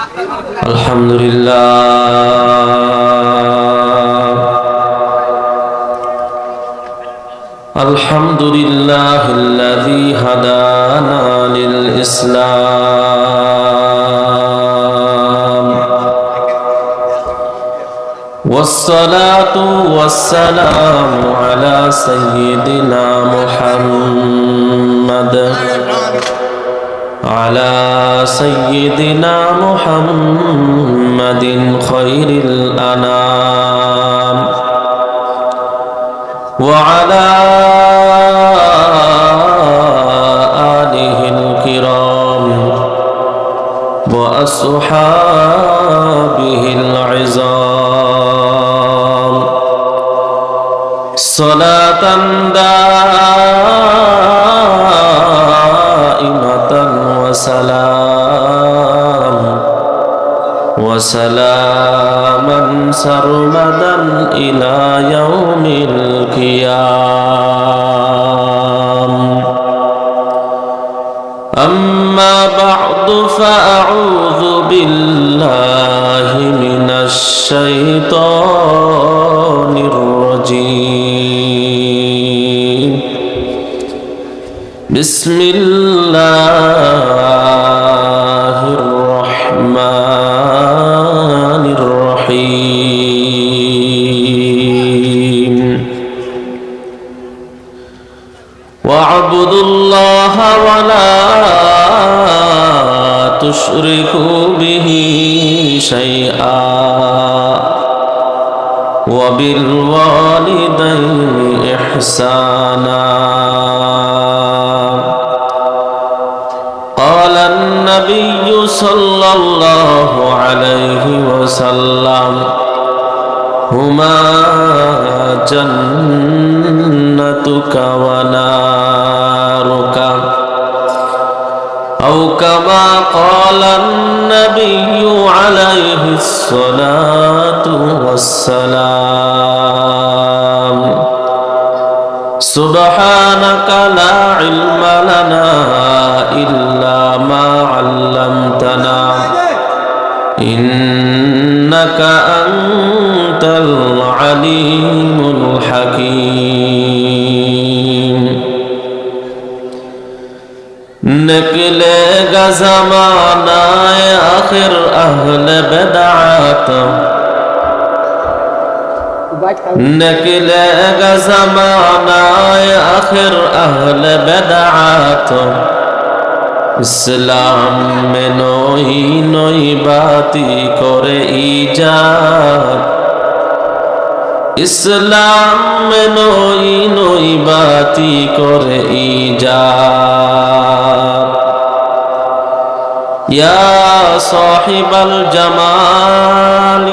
আলহামদুলিল্লাহিল্লাযী হাদানা লিল ইসলাম ওয়াসসালাতু ওয়াসসালামু আলা সাইয়্যিদিনা মুহাম্মাদ على سيدنا محمد خير الأنام وعلى آله الكرام وأصحابه العظام صلاة دائمة وسلاما سرمدا إلى يوم القيام أما بعد فأعوذ بالله من الشيطان الرجيم بسم الله الرحمن الرحيم واعبدوا الله ولا تشركوا به شيئا وبالوالدين إحسانا قال النبي صلى الله عليه وسلم هما جنتك ونارك أو كما قال النبي عليه الصلاة والسلام سبحانك لا علم لنا إلا ما علمتنا إنك أنت العليم الحكيم निकलेगा ज़माना आखिर अहले बिदअत निकलेगा ज़माना आखिर अहले बिदअत इस्लाम में नई नई बाती करे इजाद इस्लाम में नई नई बाती करे इजाद या साहिबल जमाल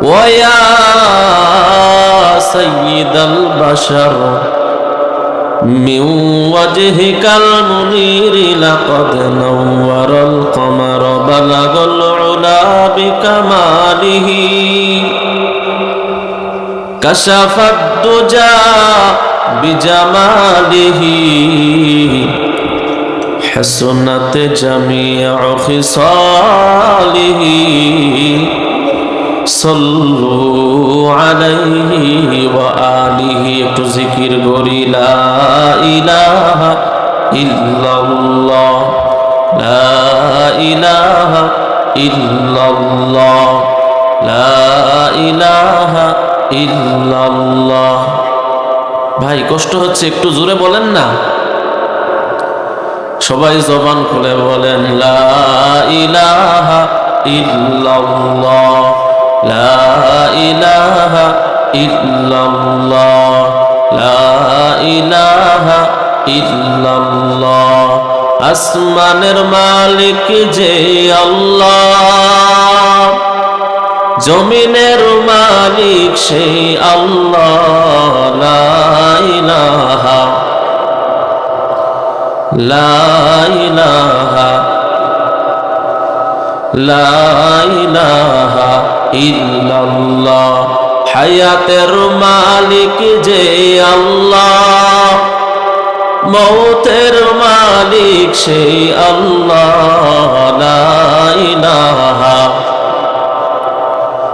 व या सय्यिदल बशर من وجهك المنير لقد نور القمر بلغ العلا بكماله كشف الدجى بجماله حسنت جميع خصاله صلوا عليه وآله تذكر قولي لا إله إلا الله لا إله إلا الله لا إله إلا الله ভাই কষ্ট হচ্ছে একটু জোরে বলেন না সবাই জবান খুলে বলেন লা ইলাহা ইল্লাল্লাহ لا إله إلا الله لا إله إلا الله আসমানের মালিক যে আল্লাহ জমিনের মালিক সেই আল্লাহ লা ইলাহা লা ইলাহা লা ইলাহা ইল্লাল্লাহ হায়াতের মালিক যে আল্লাহ মৌতের মালিক সেই আল্লাহ লা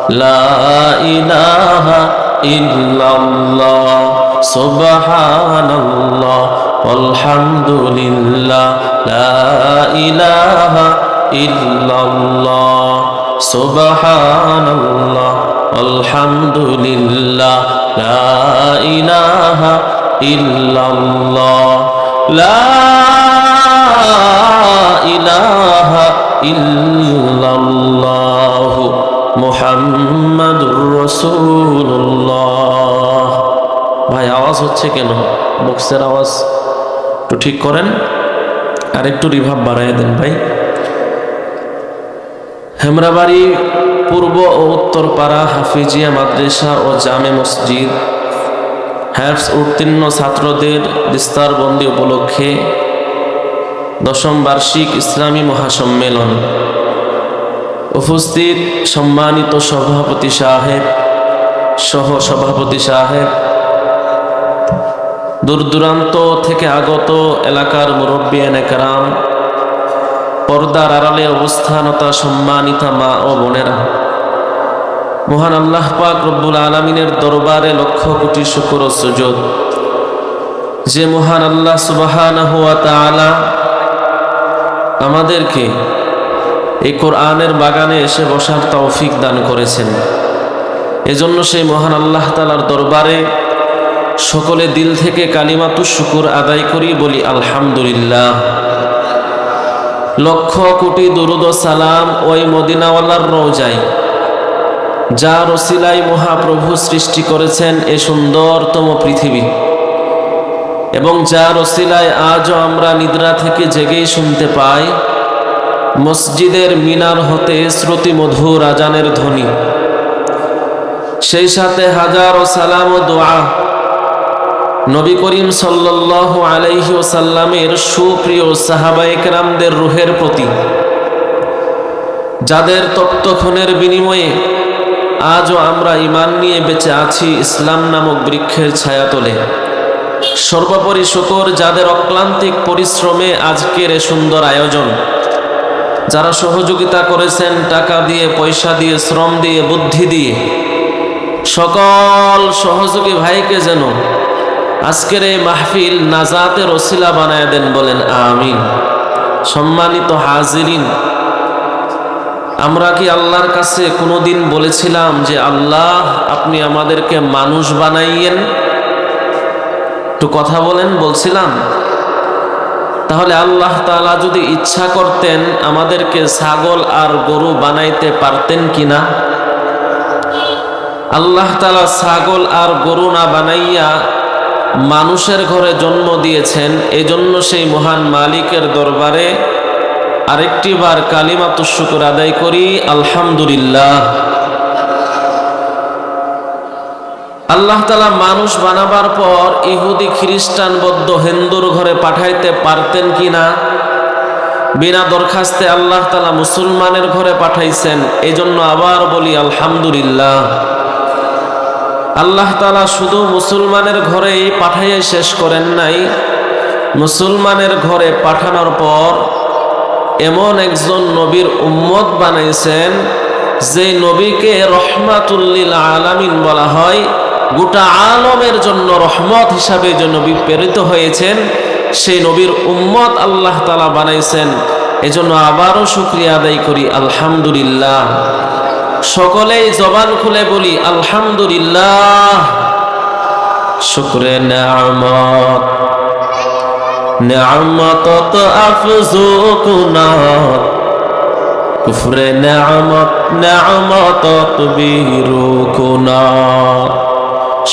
লা ইলাহা ইল্লাল্লাহ সুবহানাল্লাহ আলহামদুলিল্লাহ লা ইলাহা ইল্লাল্লাহ সুবহানাল্লাহ আলহামদুলিল্লাহ লা ইলাহা ইল্লাল্লাহ লা ইলাহা ইল্লাল্লাহ মুহাম্মাদুর রাসূলুল্লাহ। ভাই আওয়াজ হচ্ছে কেন? বক্সের আওয়াজ একটু ঠিক করেন, আর একটু রিভাব বাড়ায় দেন ভাই। হেমরাবাড়ি পূর্ব ও উত্তরপাড়া হাফিজিয়া মাদ্রাসা ও জামে মসজিদ হ্যাফজ উত্তীর্ণ ছাত্রদের বিস্তারবন্দি উপলক্ষে 10ম বার্ষিক ইসলামী মহাসম্মেলন। উপস্থিত সম্মানিত সভাপতি সাহেব, সহ সভাপতি সাহেব, দূর দূরান্ত থেকে আগত এলাকার মুরব্বিয়ানে কেরাম, পর্দার আড়ালে অবস্থানতা সম্মানিতা মা ও বোনেরা, মহান আল্লাহ পাক রব্বুল আলামিনের দরবারে লক্ষ কোটি শুকর ও সুজুদ যে মহান আল্লাহ সুবহানাহু ওয়া তাআলা আমাদেরকে এই কোরআনের বাগানে এসে বসার তৌফিক দান করেছেন। এজন্য সেই মহান আল্লাহ তাআলার দরবারে সকলে দিল থেকে কালিমাতুশ শুকুর আদায় করি, বলি আলহামদুলিল্লাহ। লক্ষ কোটি দুরুদ ও সালাম ওই মদিনাওয়ালার রওজায়, যার ওসিলায় মহাপ্রভু সৃষ্টি করেছেন এ সুন্দরতম পৃথিবী, এবং যার ওসিলায় আজও আমরা নিদ্রা থেকে জেগেই শুনতে পাই মসজিদের মিনার হতে শ্রুতি মধুর আজানের ধ্বনি। সেই সাথে হাজারো সালাম ও দোয়া নবী করিম সাল্লাল্লাহু আলাইহি ওয়াসাল্লামের সুপ্রিয় সাহাবায়ে কেরামদের রূহের প্রতি, যাদের তপ্তক্ষণের বিনিময়ে আজও আমরা ঈমান নিয়ে বেঁচে আছি ইসলাম নামক বৃক্ষের ছায়াতলে। সর্বোপরি শুকর যাদের অক্লান্তিক পরিশ্রমে আজকের এ সুন্দর আয়োজন, যারা সহযোগিতা করেছেন টাকা দিয়ে, পয়সা দিয়ে, শ্রম দিয়ে, বুদ্ধি দিয়ে, সকল সহযোগী ভাইকে যেন আজকের এই মাহফিল নাজাতের ওসিলা বানায় দেন, বলেন আমিন। সম্মানিত হাজিরিন, আমরা কি আল্লাহর কাছে কোনোদিন বলেছিলাম যে আল্লাহ আপনি আমাদেরকে মানুষ বানাইয়েন? একটু কথা বলেন, বলছিলাম? তাহলে আল্লাহ তাআলা যদি ইচ্ছা করতেন আমাদেরকে ছাগল আর গরু বানাইতে পারতেন কিনা? আল্লাহ তাআলা ছাগল আর গরু না বানাইয়া মানুষের ঘরে জন্ম দিয়েছেন। এজন্য সেই মহান মালিকের দরবারে আরেকটি বার কালিমাতুশ শুকর আদায় করি, আলহামদুলিল্লাহ। আল্লাহ তাআলা মানুষ বানাবার পর ইহুদি, খ্রিস্টান, বৌদ্ধ, হিন্দুর ঘরে পাঠাইতে পারতেন কিনা? বিনা দরখাস্তে আল্লাহ তাআলা মুসলমানের ঘরে পাঠাইছেন। এজন্য আবার বলি আলহামদুলিল্লাহ। আল্লাহ তাআলা শুধু মুসলমানের ঘরেই পাঠাইয়ে শেষ করেন নাই, মুসলমানের ঘরে পাঠানোর পর এমন একজন নবীর উম্মত বানাইছেন যে নবীকে রহমাতুল লিল আলামিন বলা হয়। গোটা আলমের জন্য রহমত হিসাবে যে নবী প্রেরিত হয়েছেন, সেই নবীর উম্মত আল্লাহ তাআলা বানাইছেন। এজন্য আবারও শুকরিয়া আদায় করি, আলহামদুলিল্লাহ। সকলেই জবান খুলে বলি আলহামদুলিল্লাহ। শুকরে নিয়ামত, নিয়ামত আফজু কুনাত, কুফরে নিয়ামত, নিয়ামত বিরু কুনাত।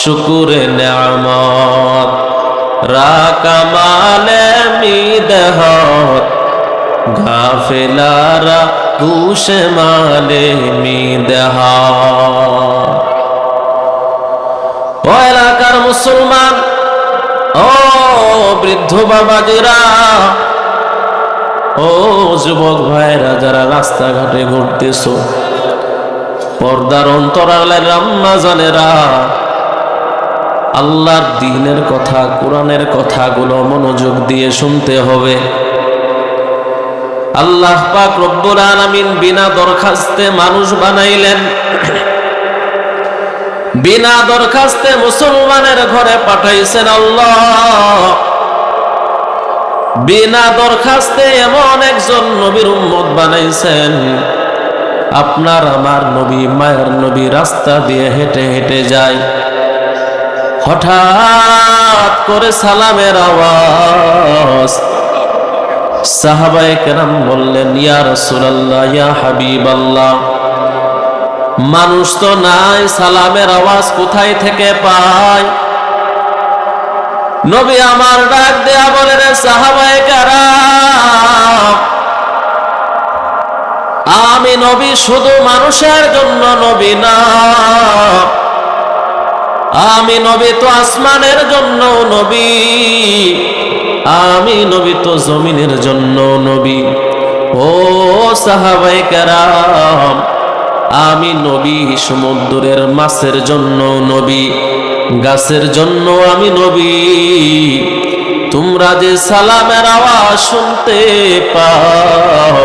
শুকুরে নিয়ামত রাকামালে মিদহত, গাফেলারা গুশে মালে মিদহত। ও এলাকার মুসলমান, ও বৃদ্ধ বাবাজিরা, ও যুবক ভাইরা যারা রাস্তাঘাটে ঘুরতেছো, পর্দার অন্তরালের আম্মা জানেরা, আল্লাহর দ্বীনের কথা, কোরআনের কথাগুলো মনোযোগ দিয়ে শুনতে হবে। আল্লাহ পাক রব্বুল আলামিন বিনা দরখাস্তে মানুষ বানাইলেন। বিনা দরখাস্তে মুসলমানের ঘরে পাঠাইছেন আল্লাহ। বিনা দরখাস্তে এমন একজন নবীর উম্মত বানাইছেন। আপনার আমার নবী, মায়ের নবী রাস্তা দিয়ে হেঁটে হেঁটে যায়, হঠাৎ করে সালামের আওয়াজ। সাহাবায়ে কেরাম বললেন, ইয়া রাসূলুল্লাহ, ইয়া হাবিবাল্লাহ, মানুষ তো নাই, সালামের আওয়াজ কোথায় থেকে পায়? নবী আমার ডাক দেয়া বলে, রে সাহাবায়ে কেরাম, আমি নবী শুধু মানুষের জন্য নবী না, আমি নবী তো আসমানের জন্য নবী, আমি নবী তো জমিনের জন্য নবী। ও সাহাবায়ে কেরাম, আমি নবী সমুদ্রের মাছের জন্য নবী, গাছের জন্য আমি নবী। তোমরা যে সালামের আওয়াজ শুনতে পাও,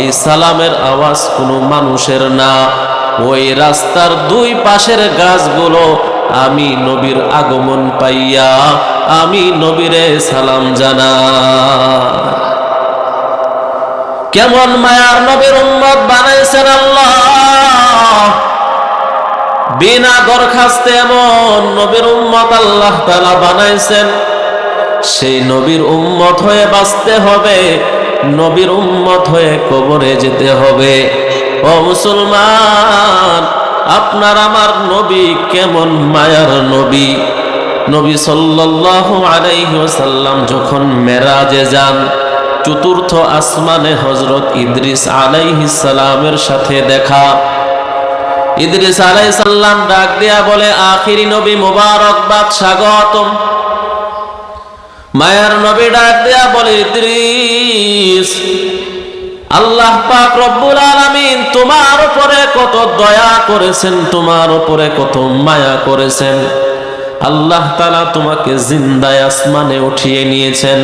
এই সালামের আওয়াজ কোনো মানুষের না, ওই রাস্তার দুই পাশের গাছগুলো আমি নবীর আগমন পাইয়া আমি নবীরে সালাম জানাই। কেমন মায়ার নবীর উম্মত বানাইছেন আল্লাহ। বিনা দরখাস্তে এমন নবীর উম্মত আল্লাহ তাআলা বানাইছেন। সেই নবীর উম্মত হয়ে বাঁচতে হবে, নবীর উম্মত হয়ে কবরে যেতে হবে। ও মুসলমান, আপনার আমার নবী কেমন মায়ার নবী। নবী সাল্লাল্লাহু আলাইহি ওয়াসাল্লাম যখন মেরাজে যান, চতুর্থ আসমানে হযরত ইদ্রিস আলাইহিস সালামের সাথে দেখা। ইদ্রিস আলাইহিস সালাম ডাক দেয়া বলে, আখিরি নবী মুবারকবাদ, স্বাগতম। মায়ার নবী ডাক দেয়া বলে, ইদ্রিস, আল্লাহ পাক রব্বুল আলামিন তোমার উপরে কত দয়া করেছেন, তোমার উপরে কত মায়া করেছেন। আল্লাহ তাআলা তোমাকে জিন্দায় আসমানে উঠিয়ে নিয়েছেন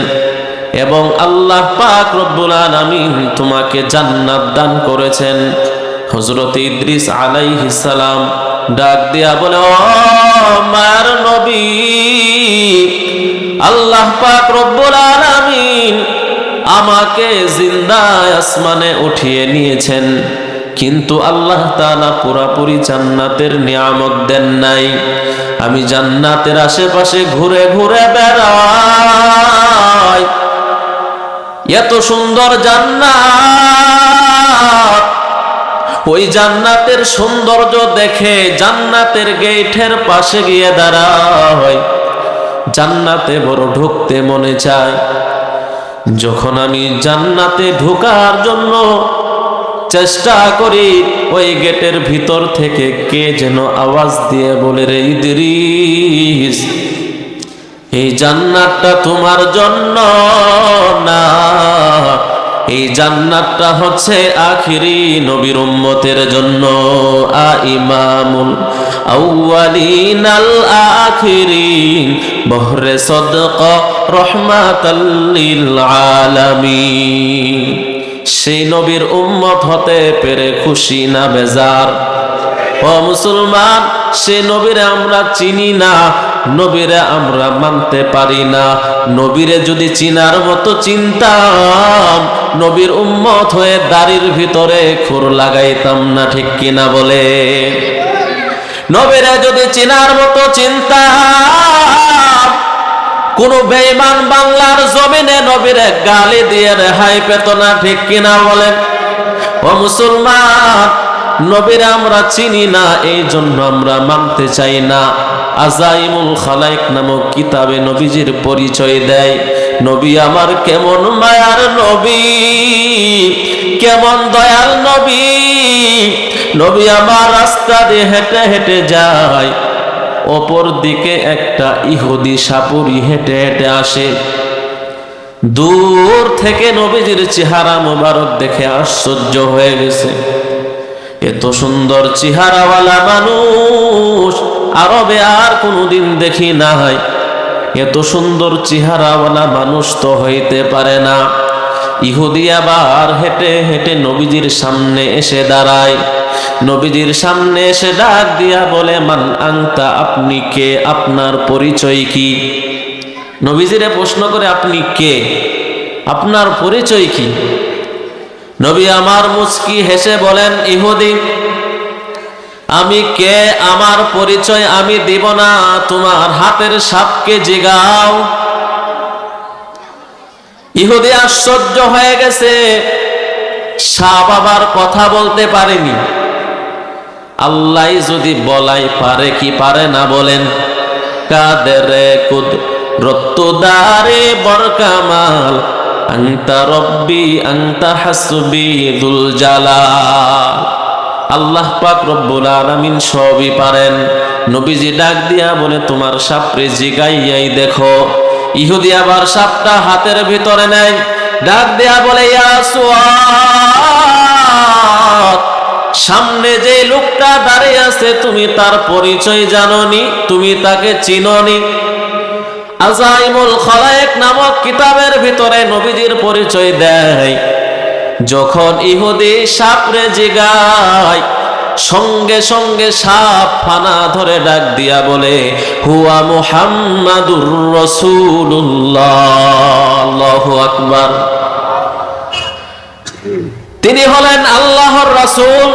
এবং আল্লাহ পাক রব্বুল আলামিন তোমাকে জান্নাত দান করেছেন। হযরত ইদ্রিস আলাইহিস সালাম ডাক দিয়া বলে, ও মায়ার নবী, আল্লাহ পাক রব্বুল আলামিন আমাকে জিন্দায় আসমানে উঠিয়ে নিয়েছেন, কিন্তু আল্লাহ তাআলা পুরাপুরি জান্নাতের নিয়ামত দেন নাই। আমি জান্নাতের আশেপাশে ঘুরে ঘুরে বেড়াই, এত সুন্দর জান্নাত, ওই জান্নাতের সৌন্দর্য দেখে জান্নাতের গেটের পাশে গিয়ে দাঁড়াই, জান্নাতে বড় ঢুকতে মনে চায়। যখন আমি জান্নাতে ঢোকার জন্য চেষ্টা করি, ওই গেটের ভিতর থেকে কে যেন আওয়াজ দিয়ে বলে, রে ইদ্রিস, এই জান্নাতটা তোমার জন্য না, এই জান্নাতটা হচ্ছে আখিরি নবীর উম্মতের জন্য। আ ইমামুল আউয়ালিন আল আখিরিন, বহরে সদকা রহমাতাল লিল আলামিন। সেই নবীর উম্মত হতে পেরে খুশি না বেজার? ও মুসলমান, সে নবীরে আমরা চিনি না, নবীরে আমরা মানতে পারি না। নবীরে যদি চিনার মতো চিনতাম, নবীর উম্মত হয়ে দাড়ির ভিতরে খুর লাগাইতাম না, ঠিক কিনা বলে? নবীরে যদি চিনার মতো চিনতাম, কোন বেঈমান বাংলার জমিনে নবীরে গালি দিয়ে রেহাই পেত না, ঠিক কিনা বলেন? ও মুসলমান, নবীরে আমরা চিনি না, এই জন্য আমরা মানতে চাই না। আজাইমুল খালাইক নামক কিতাবে নবীজির পরিচয় দেয়। নবী আমার কেমন মায়ার নবী, কেমন দয়াল নবী। নবী আমার রাস্তা দিয়ে হেঁটে হেঁটে যায়, অপর দিকে একটা ইহুদি সাপুরি হেঁটে হেঁটে আসে। দূর থেকে নবীজির চেহারা মোবারক দেখে আশ্চর্য হয়ে গেছে। এত সুন্দর চেহারাওয়ালা মানুষ আরবে আর কোনোদিন দেখি নাই। এত সুন্দর চেহারাওয়ালা মানুষ তো হইতে পারে না। ইহুদি আবার হেঁটে হেঁটে নবীজির সামনে এসে দাঁড়ায়। নবীজির সামনে এসে ডাক দিয়া বলে, মান আনতা, আপনি কে, আপনার পরিচয় কি? নবীজিরে প্রশ্ন করে, আপনি কে, আপনার পরিচয় কি? নবী আমার মুচকি হেসে বলেন, ইহুদি, আমি কে, আমার পরিচয় আমি দিব না, তোমার হাতের সাপকে জিগাও। ইহুদি আশ্চর্য হয়ে গেছে, সাপ আবার কথা বলতে পারেনি। আল্লাহ যদি বলাই পারে কি পারে না বলেন? কাদেরে কুদ রত্তুদারে বরকামাল, আনতা রব্বি আনতা হাসবি দুল জালাল। আল্লাহ পাক রব্বুল আলামিন সবই পারেন। নবীজি ডাক দিয়া বলে, তোমার সাপরে জিগাইয়াই দেখো। ইহুদি আবার সাপটা হাতের ভিতরে নেয়, ডাক দিয়া বলে, ইয়া সুয়াদ, সামনে যে লোকটা দাঁড়িয়ে আছে তুমি তার পরিচয় জানোনি, তুমি তাকে চিনোনি? আজাইমুল খালায়েক নামক কিতাবের ভিতরে নবীজির পরিচয় দেয়। যখন ইহুদি সাপরে জিগায়, সঙ্গে সঙ্গে সাপ ফানা ধরে ডাক দিয়া বলে, হুয়া মুহাম্মাদুর রাসূলুল্লাহ। আল্লাহু আকবার। তিনি হলেন আল্লাহর রাসূল।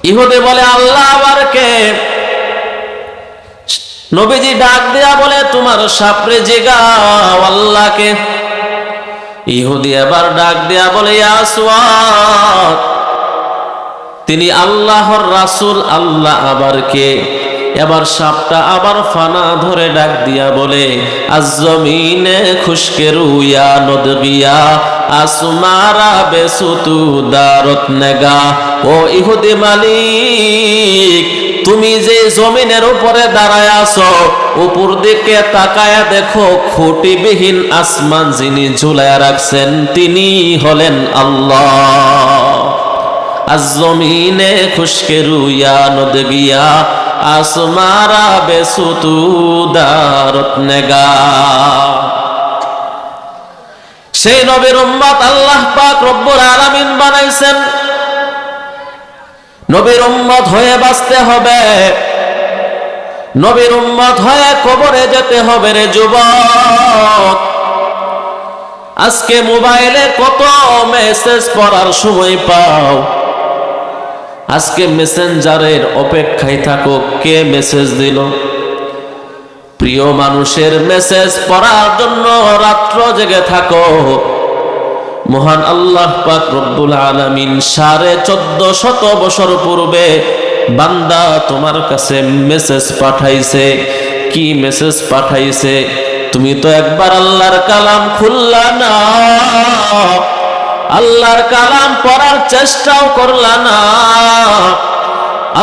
ইহুদি বলে, আল্লাহ আবার কে? নবীজি ডাক দিয়া বলে, তোমার সাপরে জিগাও আল্লাহকে। ইহুদি আবার ডাক দিয়া বলে, ইয়া সুয়াদ, তিনি আল্লাহর রাসূল, আল্লাহ আবার কে? এবার সাপটা আবার ফানা ধরে ডাক দিয়া বলে, আজ-জমিনে খুশকে রুয়া নদগিয়া, আসমারা বেসুতু দারত নেগা। ও ইহুদি মালিক, তুমি যে জমিনের উপরে দাঁড়ায় আছো, উপর দিকে তাকায়া দেখো, খুঁটিবিহীন আসমান যিনি ঝুলায়া রাখছেন তিনি হলেন আল্লাহ। আজ-জমিনে খুশকে রুয়া নদগিয়া, আসমারা বেসুতু দারত নেগা। সেই নবীর উম্মত আল্লাহ পাক রব্বুল আলামিন বানাইছেন। নবীর উম্মত হয়ে বাঁচতে হবে, নবীর উম্মত হয়ে কবরে যেতে হবে রে যুবক। আজকে মোবাইলে কত মেসেজ পড়ার সময় পাও, আজকে মেসেঞ্জারের অপেক্ষায় থাকো কে মেসেজ দিল। প্রিয় মানুষের মেসেজ পড়ার জন্য রাত্র জেগে থাকো। মহান আল্লাহ পাক রব্বুল আলামিন 1450 বছর পূর্বে বান্দা তোমার কাছে মেসেজ পাঠাইছে। কি মেসেজ পাঠাইছে? তুমি তো একবার আল্লাহর কালাম খুললা না, আল্লাহর কালাম পড়ার চেষ্টাও করলা না।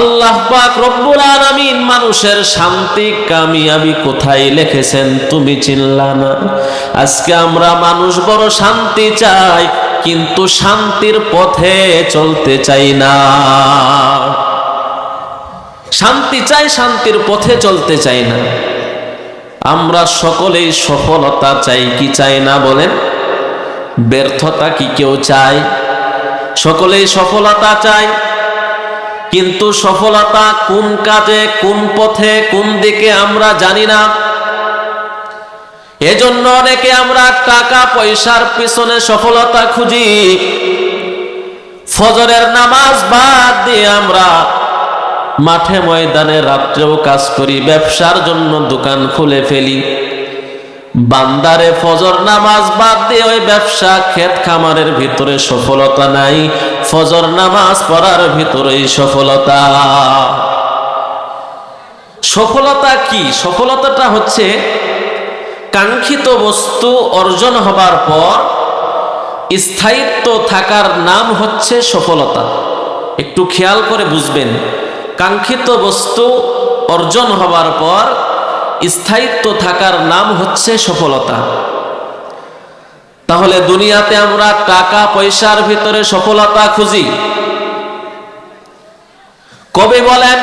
আল্লাহ পাক রব্বুল আলামিন মানুষের শান্তি কামিয়াবি কোথায় লিখেছেন তুমি চিনলা না। আজকে আমরা মানুষ বড় শান্তি চাই, কিন্তু শান্তির পথে চলতে চাই না। শান্তি চাই, শান্তির পথে চলতে চাই না। আমরা সকলেই সফলতা চাই কি চাই না বলেন? ব্যর্থতা কি কেউ চায়? সকলেই সফলতা চাই, কিন্তু সফলতা কোন কাজে, কোন পথে, কোন দিকে আমরা জানি না। এজন্য অনেকে আমরা টাকা পয়সার পিছনে সফলতা খুঁজি। ফজরের নামাজ বাদ দিয়ে আমরা মাঠে ময়দানে রাত্রেও কাজ করি, ব্যবসার জন্য দোকান খুলে ফেলি। বান্দারে ফজর নামাজ বাদ দিয়ে ওই ব্যবসা ক্ষেত খামারের ভিতরে সফলতা নাই, ফজর নামাজ পড়ার ভিতরেই সফলতা। সফলতা কি? সফলতাটা হচ্ছে কাঙ্ক্ষিত বস্তু অর্জন হবার পর স্থায়িত্ব থাকার নাম হচ্ছে সফলতা। একটু খেয়াল করে বুঝবেন, কাঙ্ক্ষিত বস্তু অর্জন হবার পর স্থায়িত্ব থাকার নাম হচ্ছে সফলতা। তাহলে দুনিয়াতে আমরা টাকা পয়সার ভিতরে সফলতা খুঁজি। কবি বলেন,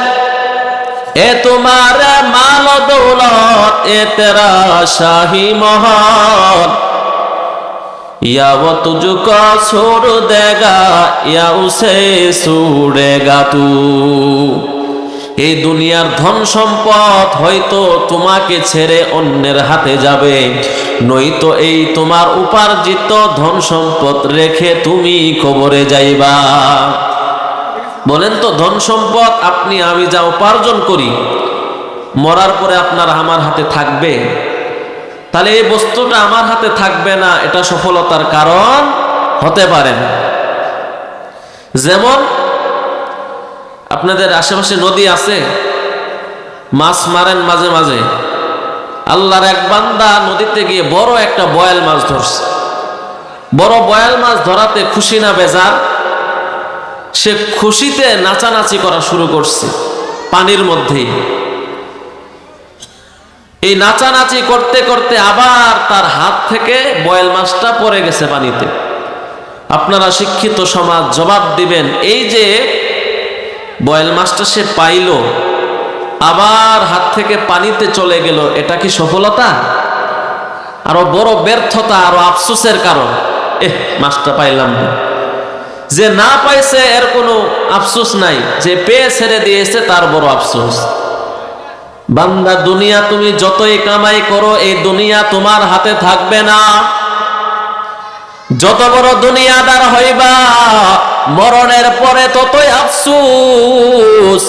এ তোমার মাল দৌলত এ তেরা শাহী মহল, या वो तुझको छोड़ देगा या उसे छोड़ेगा तू। এই দুনিয়ার ধন সম্পদ হয়তো তোমাকে ছেড়ে অন্যের হাতে যাবে, নয়তো এই তোমার উপার্জিত ধন সম্পদ রেখে তুমি কবরে যাইবা। বলেন তো, ধন সম্পদ আপনি আমি যা উপার্জন করি মরার পরে আপনার আমার হাতে থাকবে? তাহলে এই বস্তুটা আমার হাতে থাকবে না, এটা সফলতার কারণ হতে পারে না। যেমন আপনাদের আশেপাশে নদী আছে, মাছ মারেন মাঝে মাঝে। আল্লাহর এক বান্দা নদীতে গিয়ে বড় একটা বয়াল মাছ ধরছে। বড় বয়াল মাছ ধরাতে খুশি না বেজার? সে খুশিতে নাচানাচি করা শুরু করছে পানির মধ্যেই। এই নাচানাচি করতে করতে আবার তার হাত থেকে বয়াল মাছটা পড়ে গেছে পানিতে। আপনারা শিক্ষিত সমাজ জবাব দিবেন, এই যে বয়াল মাছটা সে পাইল আবার হাত থেকে পানিতে চলে গেল, এটা কি সফলতা? আরো বড় ব্যর্থতা, আরো আফসোসের কারণ। মাছটা পাইলাম না। যে না পাইছে এর কোনো আফসোস নাই, যে পেয়ে ছেড়ে দিয়েছে তার বড় আফসোস। বান্দা, দুনিয়া তুমি যতই কামাই করো এই দুনিয়া তোমার হাতে থাকবে না। যত বড় দুনিয়াদার হইবা মরণের পরে ততই আফসোস,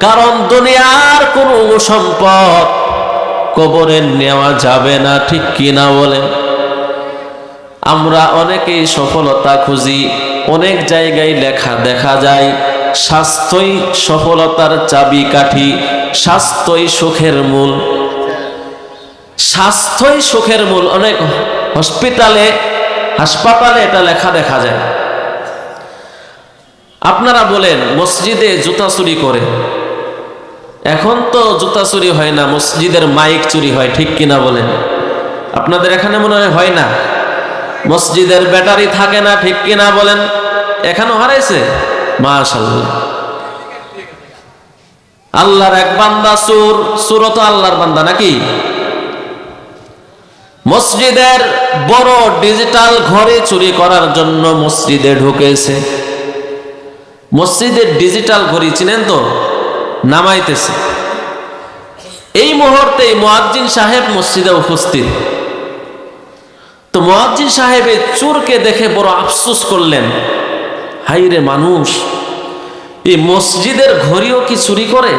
কারণ দুনিয়ার কোনো সম্পদ কবরে নেওয়া যাবে না। ঠিক কিনা বলেন? আমরা অনেকেই সফলতা খুঁজি, অনেক জায়গায় লেখা দেখা যায় স্বাস্থ্যই সফলতার চাবিকাঠি, স্বাস্থ্যই সুখের মূল। স্বাস্থ্যই সুখের মূল। অনেক হাসপাতালে এটা লেখা দেখা যায়। আপনারা বলেন, মসজিদে জুতা চুরি করে। এখন তো জুতা চুরি হয় না, মসজিদের মাইক চুরি হয়। ঠিক কিনা বলেন? আপনাদের এখানে মনে হয় না? মসজিদের ব্যাটারি থাকে না। ঠিক কিনা বলেন? এখনো হারাইছে? মাশাআল্লাহ। আল্লাহর এক বান্দা চোর, চোরও তো আল্লাহর বান্দা নাকি? মসজিদের বড় ডিজিটাল ঘরে চুরি করার জন্য মসজিদে ঢুকেছে। মসজিদের ডিজিটাল ঘড়ি চিনেন তো? নামাইতেছে। এই মুহূর্তে মুয়াজ্জিন সাহেব মসজিদে উপস্থিত। তো মুয়াজ্জিন সাহেব এই চোরকে দেখে বড় আফসোস করলেন, হাইরে মানুষ, এই মসজিদের ঘড়িও কি চুরি করে?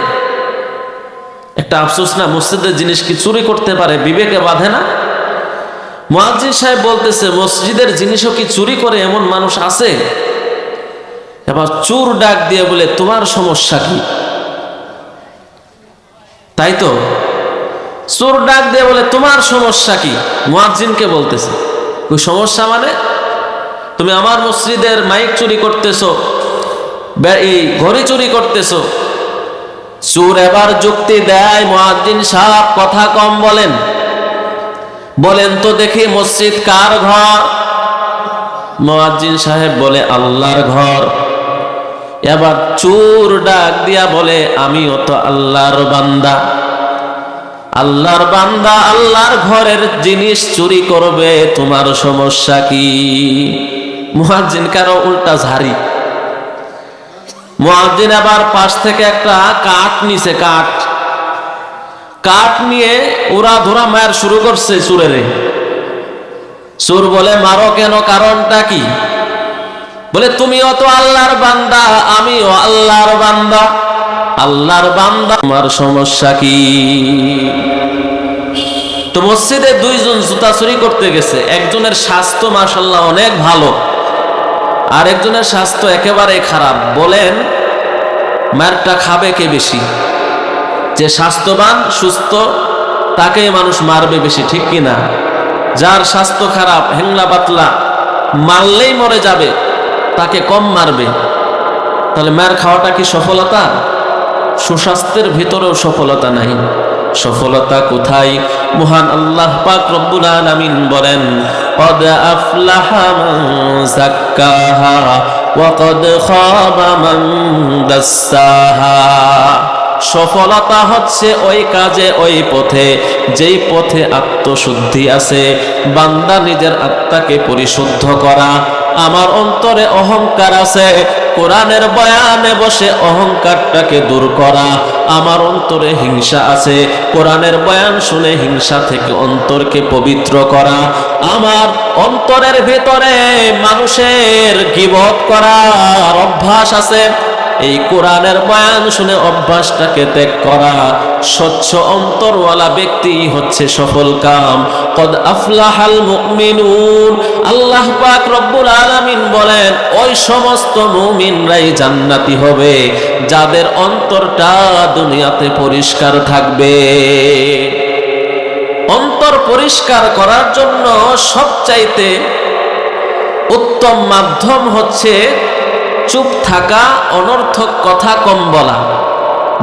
একটা আফসোস না? মসজিদের জিনিস কি চুরি করতে পারে? বিবেকে বাঁধে না? মুয়াজ্জিন সাহেব বলতেছে, মসজিদের জিনিসও কি চুরি করে এমন মানুষ আছে? এবার চোর ডাক দিয়ে বলে, তোমার সমস্যা কি? তাই তো? চোর ডাক দিয়ে বলে, তোমার সমস্যা কি? মুয়াজ্জিনকে বলতেছে, ওই সমস্যা মানে তুমি আমার মসজিদের মাইক চুরি করতেছো, এই ঘড়ি চুরি করতেছো। চোর এবার যুক্তি দেয়, মুয়াজ্জিন সাহেব কথা কম বলেন, বলেন তো দেখি মসজিদ কার ঘর? মুয়াজ্জিন সাহেব বলে, আল্লাহর ঘর। এবার চোর ডাক দিয়া বলে, আমিও তো আল্লাহর বান্দা। আল্লাহর বান্দা আল্লাহর ঘরের জিনিস চুরি করবে, তোমার সমস্যা কি? মুয়াজ্জিন কারো উল্টা ঝাড়ি। মুয়াজ্জিন আবার পাশ থেকে একটা কাঠ নিছে, কাঠ নিয়ে ওরা ধরা মার শুরু করছে চোরেরে। চোর বলে, মারো কেন? কারণটা কি? বলে, তুমিও তো আল্লাহর বান্দা, আমিও আল্লাহর বান্দা। আল্লাহর বান্দা, তোমার সমস্যা কি? তো মসজিদে দুইজন জুতা চুরি করতে গেছে। একজনের স্বাস্থ্য মাশাআল্লাহ অনেক ভালো, আর একজনের স্বাস্থ্য একেবারে খারাপ। বলেন, মারটা খাবে কে বেশি? যে স্বাস্থ্যবান সুস্থ তাকে মানুষ মারবে বেশি। ঠিক কিনা? যার স্বাস্থ্য খারাপ, হেংলা পাতলা, মারলেই মরে যাবে, তাকে কম মারবে। তাহলে মার খাওয়াটা কি সফলতা? সুস্বাস্থ্যের ভিতরেও সফলতা নাই। সফলতা কোথায়? মহান আল্লাহ পাক রব্বুল আলামিন বলেন, قد أفلح من زكاها وقد خاب من دساها। সফলতা হচ্ছে ওই কাজে, ওই পথে যেই পথে আত্মশুদ্ধি আছে, বান্দা নিজের আত্মাকে পরিশুদ্ধ করা। আমার অন্তরে অহংকার আছে, কোরআনের বয়ানে বসে অহংকারটাকে দূর করা। আমার অন্তরে হিংসা আছে, কোরআনের বয়ান শুনে হিংসা থেকে অন্তরকে পবিত্র করা। আমার অন্তরের ভিতরে মানুষের গীবত করার অভ্যাস আছে, এই কোরআনের বয়ান শুনে অভ্যাসটাকে ত্যাগ করা। স্বচ্ছ অন্তরওয়ালা ব্যক্তি হচ্ছে সফল কাম। কদ আফলাহাল মুমিনুন, আল্লাহ পাক রব্বুল আলামিন বলেন ওই সমস্ত মুমিনরাই জান্নাতি হবে যাদের অন্তরটা দুনিয়াতে পরিষ্কার থাকবে। অন্তর পরিষ্কার করার জন্য সবচাইতে উত্তম মাধ্যম হচ্ছে চুপ থাকা, অনর্থক কথা কম বলা।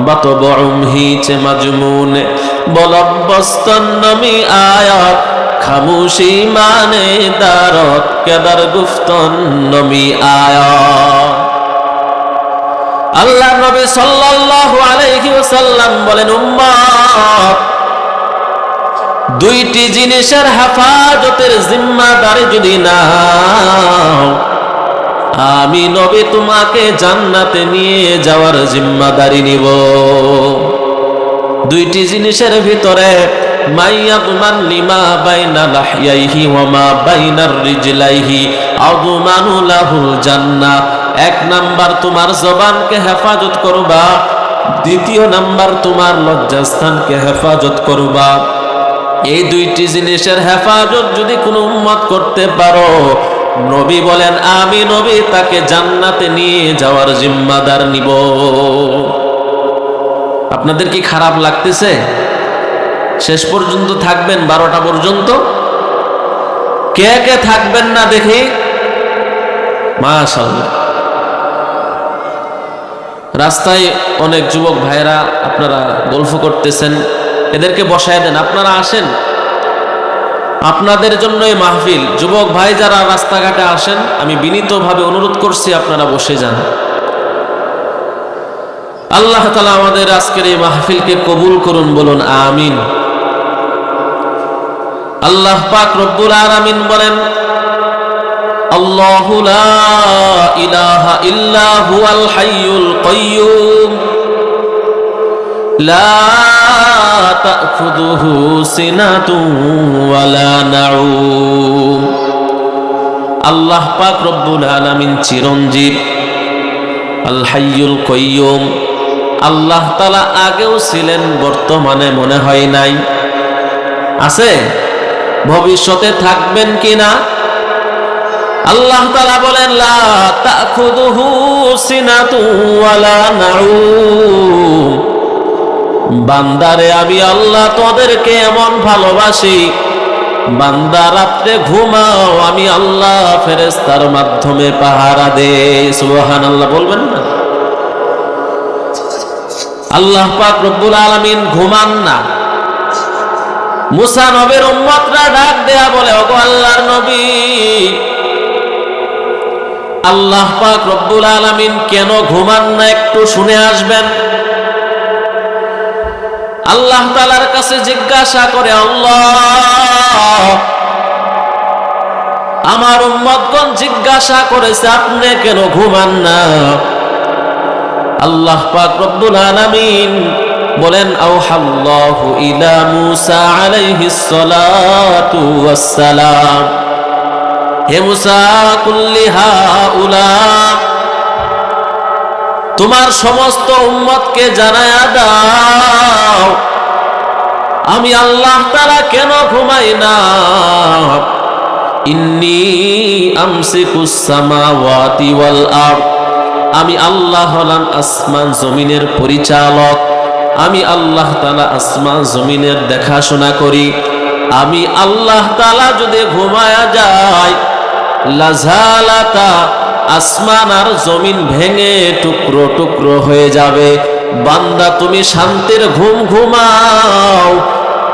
বাতবউম হিচে মাজমুনে বলবস্তন নমি আয়াত, খামুশি মানে দারত কেদার গুফতন নমি আয়াত। আল্লাহ নবী সাল্লাল্লাহু আলাইহি ওয়াসাল্লাম বলেন, উম্মত দুইটি জিনিসের হেফাজতের জিম্মাদারি যদি নাও, আমি নবী তোমাকে জান্নাতে নিয়ে যাওয়ার জিম্মাদারি নিব। দুইটি জিনিসের ভিতরে মাইয়াদমান লিমা বাইনা লাহইয়াইহি ওয়া মা বাইনার রিজলাইহি আযমানু লাহুল জান্নাহ। এক নাম্বার তোমার জবানকে হেফাজত করবা, দ্বিতীয় নাম্বার তোমার লজ্জাস্থানকে হেফাজত করবা। এই দুইটি জিনিসের হেফাজত যদি কোনো উম্মত করতে পারো, নবী বলেন আমি নবী তাকে জান্নাতে নিয়ে যাওয়ার জিম্মাদার নিব। আপনাদের কি খারাপ লাগতেছে? শেষ পর্যন্ত থাকবেন 12টা পর্যন্ত? কে কে থাকবেন না দেখি? মাশাআল্লাহ। রাস্তায় অনেক যুবক ভাইরা আপনারা গল্প করতেছেন, এদেরকে বসায় দেন, আপনারা আসেন, আপনাদের জন্য এই মাহফিল। যুবক ভাই যারা রাস্তাঘাটে আসেন, আমি বিনীতভাবে অনুরোধ করছি আপনারা বসে যান। আল্লাহ তাআলা আমাদের আজকের এই মাহফিলকে কবুল করুন, বলুন আমিন। আল্লাহ পাক রব্বুল আলামিন বলেন, আল্লাহু লা ইলাহা ইল্লা হুয়াল হাইয়ুল কাইয়্যুম লা তাখুযুহু সিনাতুন ওয়ালা নাউম। আল্লাহ পাক রব্বুল আলামিন চিরঞ্জীব, আল হাইয়ুল কাইয়্যুম। আল্লাহ তাআলা আগেও ছিলেন, বর্তমানে মনে হয় নাই, আছে, ভবিষ্যতে থাকবেন কিনা? আল্লাহ তাআলা বলেন লা তাখুযুহু সিনাতুন ওয়ালা নাউম। বান্দারে আমি আল্লাহ তোদেরকে এমন ভালোবাসি, বান্দা রাত্রে ঘুমাও, আমি আল্লাহ ফেরেশতার মাধ্যমে পাহারা দেই। সুবহানাল্লাহ বলবেন না? আল্লাহ পাক রব্বুল আলামিন ঘুমান না। মুসা নবীর উম্মতরা ডাক দেয়া বলে, ওগো আল্লাহর নবী, আল্লাহ পাক রব্বুল আলামিন কেন ঘুমান না একটু শুনে আসবেন। আল্লাহ তাআলার কাছে জিজ্ঞাসা করে, আল্লাহ আমার উম্মতগণ জিজ্ঞাসা করেছে আপনি কেন ঘুমান না? আল্লাহ পাক রব্বুল আলামিন বলেন, আওহাল্লাহু ইলা মূসা আলাইহিস সালাতু ওয়াস সালাম, হে মূসা কুল্লি হাউলা, তোমার সমস্ত উম্মতকে জানায়া দাও আমি আল্লাহ তাআলা কেন ঘুমাই না। ইন্নী আমসিকুস সামাওয়াতি ওয়াল আরদ, আমি আল্লাহ হলাম আসমান জমিনের পরিচালক, আমি আল্লাহ তাআলা আসমান জমিনের দেখাশোনা করি। আমি আল্লাহ তাআলা যদি ঘুমায়া যায়, লাজালাতা, আসমান আর জমিন ভেঙে টুকরো টুকরো হয়ে যাবে। বান্দা তুমি শান্তির ঘুম ঘুমাও,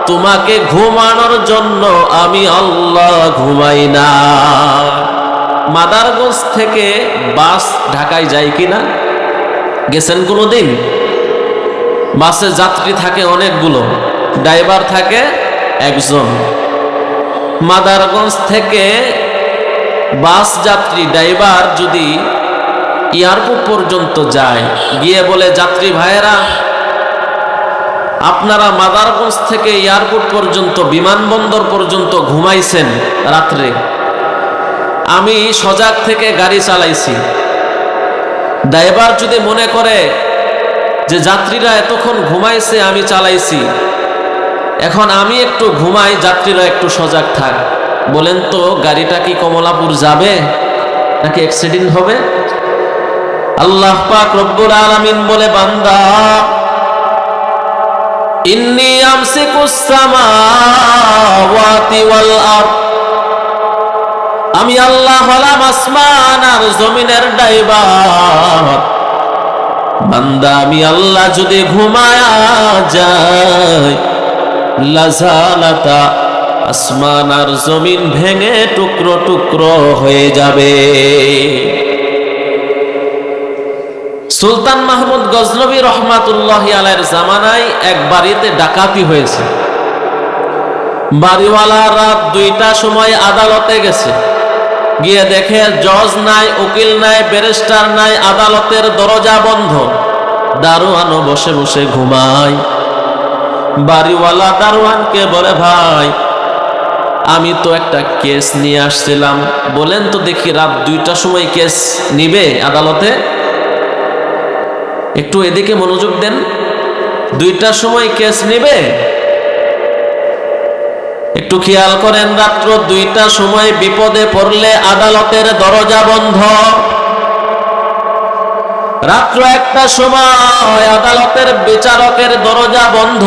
তোমাকে ঘুমানোর জন্য আমি আল্লাহ ঘুমাই না। মাদারগঞ্জ থেকে বাস ঢাকায় যায় কিনা? গেছেন কোনোদিন? বাসে যাত্রী থাকে অনেকগুলো, ড্রাইভার থাকে একজন। মাদারগঞ্জ থেকে বাস যাত্রী ড্রাইভার যদি এয়ারপোর্ট পর্যন্ত যায়, গিয়ে বলে, যাত্রী ভাইয়েরা, আপনারা মাদারগঞ্জ থেকে এয়ারপোর্ট পর্যন্ত, বিমানবন্দর পর্যন্ত ঘুমাইছেন রাত্রে, আমি সজাগ থেকে গাড়ি চালাইছি। ড্রাইভার যদি মনে করে যে যাত্রীরা এতক্ষণ ঘুমাইছে, আমি চালাইছি, এখন আমি একটু ঘুমাই, যাত্রীরা একটু সজাগ থাক, বলেন তো গাড়িটা কি কমলাপুর যাবে নাকি অ্যাক্সিডেন্ট হবে? আল্লাহ পাক রব্বুল আলামিন বলে, বান্দা, ইন্নী আমসিকুস সামাওয়াতি ওয়াল আরদ, আমি আল্লাহ হলাম আসমান আর জমিনের ড্রাইভার। বান্দা, আমি আল্লাহ যদি ঘুমায়া যায়, লাজালাতা, আসমান আর জমিন ভেঙে টুকরো টুকরো হয়ে যাবে। সুলতান মাহমুদ গজনবী রহমাতুল্লাহি আলাইহির জামানায় এক বাড়িতে ডাকাতি হয়েছে। বাড়িওয়ালা রাত 2টার সময় আদালতে গেছে, গিয়ে দেখে জজ নাই, উকিল নাই, ব্যারিস্টার নাই, আদালতের দরজা বন্ধ, দারোয়ানও বসে বসে ঘুমায়। বাড়িওয়ালা দারোয়ানকে বলে, ভাই, আমি তো একটা কেস নিয়ে আসছিলাম, বলেন তো দেখি রাত 2টার সময় কেস নিবে আদালতে? একটু এদিকে মনোযোগ দেন। 2টার সময় কেস নিবে? একটু খেয়াল করেন, রাত্র 2টার সময় বিপদে পড়লে আদালতের দরজা বন্ধ। রাত্র 1টার সময় আদালতের বিচারকের দরজা বন্ধ।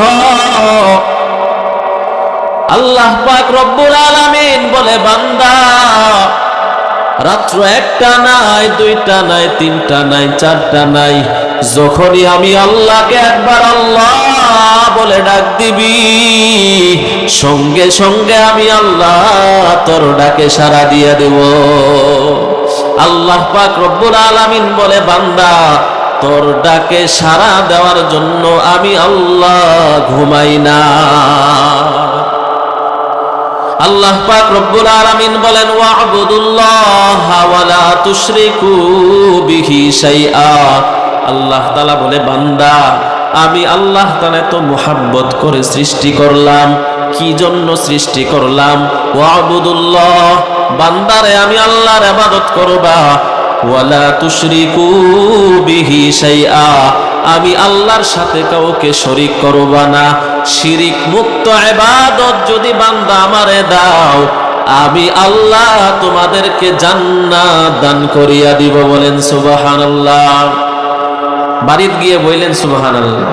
আল্লাহ পাক রব্বুল আলামিন বলে, বান্দা, রাত্র 1টা নাই, 2টা নাই, 3টা নাই, 4টা নাই, যখনই আমি আল্লাহকে একবার আল্লাহ বলে ডাক দিবি, সঙ্গে সঙ্গে আমি আল্লাহ তোর ডাকে সাড়া দিয়ে দেব। আল্লাহ পাক রব্বুল আলামিন বলে, বান্দা, তোর ডাকে সাড়া দেওয়ার জন্য আমি আল্লাহ ঘুমাই না। আল্লাহ পাক রব্বুল আলামিন বলেন, ওয়া'বুদুল্লাহা ওয়া লা তুশরিকু বিহি শাইআ। আল্লাহ তাআলা বলে, বান্দা, আমি আল্লাহ তাআলা তো মুহাব্বত করে সৃষ্টি করলাম। কি জন্য সৃষ্টি করলাম? ওয়া'বুদুল্লাহ, বান্দারে আমি আল্লাহর ইবাদত করবা, ওয়া লা তুশরিকু বিহি শাইআ, আমি আল্লাহর সাথে কাউকে শরীক করবা না। শিরিক মুক্ত ইবাদত যদি বান্দা আমারে দাও, আমি আল্লাহ তোমাদেরকে জান্নাত দান করিয়া দিব। বলেন সুবহানাল্লাহ। বাড়িতে গিয়ে বললেন সুবহানাল্লাহ।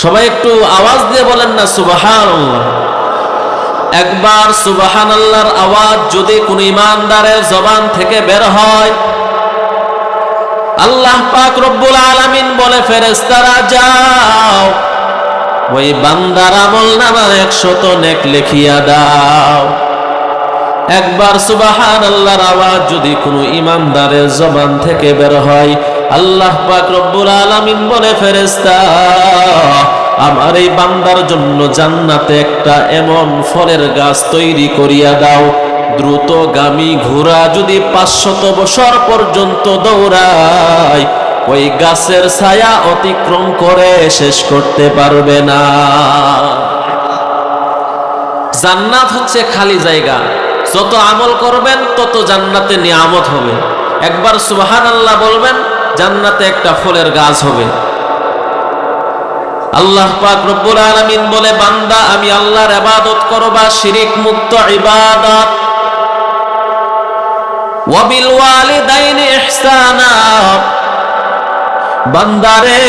সবাই একটু আওয়াজ দিয়ে বলেন না সুবহানাল্লাহ। একবার সুবহানাল্লাহর আওয়াজ যদি কোন ইমানদারের জবান থেকে বের হয়, আল্লাহ পাক রব্বুল আলামিন বলে, ফেরেশতারা যাও, ওই বান্দার আমলনামা 100 নেক লিখিয়া দাও। একবার সুবহানাল্লাহর আওয়াজ যদি কোনো ইমানদারের জবান থেকে বের হয়, আল্লাহ পাক রব্বুল আলামিন বলে, ফেরেশতা, আমার এই বান্দার জন্য জান্নাতে একটা এমন ফলের গাছ তৈরি করিয়া দাও, দ্রুতগামী ঘোড়া যদি 500 বছর পর্যন্ত দৌড়ায়, ওই গাছের ছায়া অতিক্রম করে শেষ করতে পারবে না। জান্নাত হচ্ছে খালি জায়গা, যত আমল করবেন তত জান্নাতে নিয়ামত হবে। একবার সুবহানাল্লাহ বলবেন, জান্নাতে একটা ফলের গাছ হবে। আল্লাহ পাক রব্বুল আলামিন বলে, বান্দা, আমি আল্লাহর ইবাদত করবা, শিরিক মুক্ত ইবাদত। ওয়া বিল ওয়ালিদাইনি ইহসানা, বান্দারে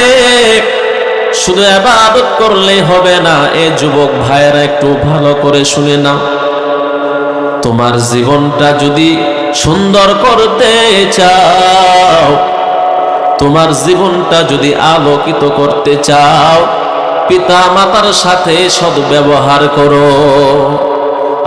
শুধু ইবাদত করলেই হবে না। এ যুবক ভাইয়েরা একটু ভালো করে শুনে নাও, তোমার জীবনটা যদি সুন্দর করতে চাও, তোমার জীবনটা যদি আলোকিত করতে চাও, পিতা মাতার সাথে সদ্ব্যবহার করো।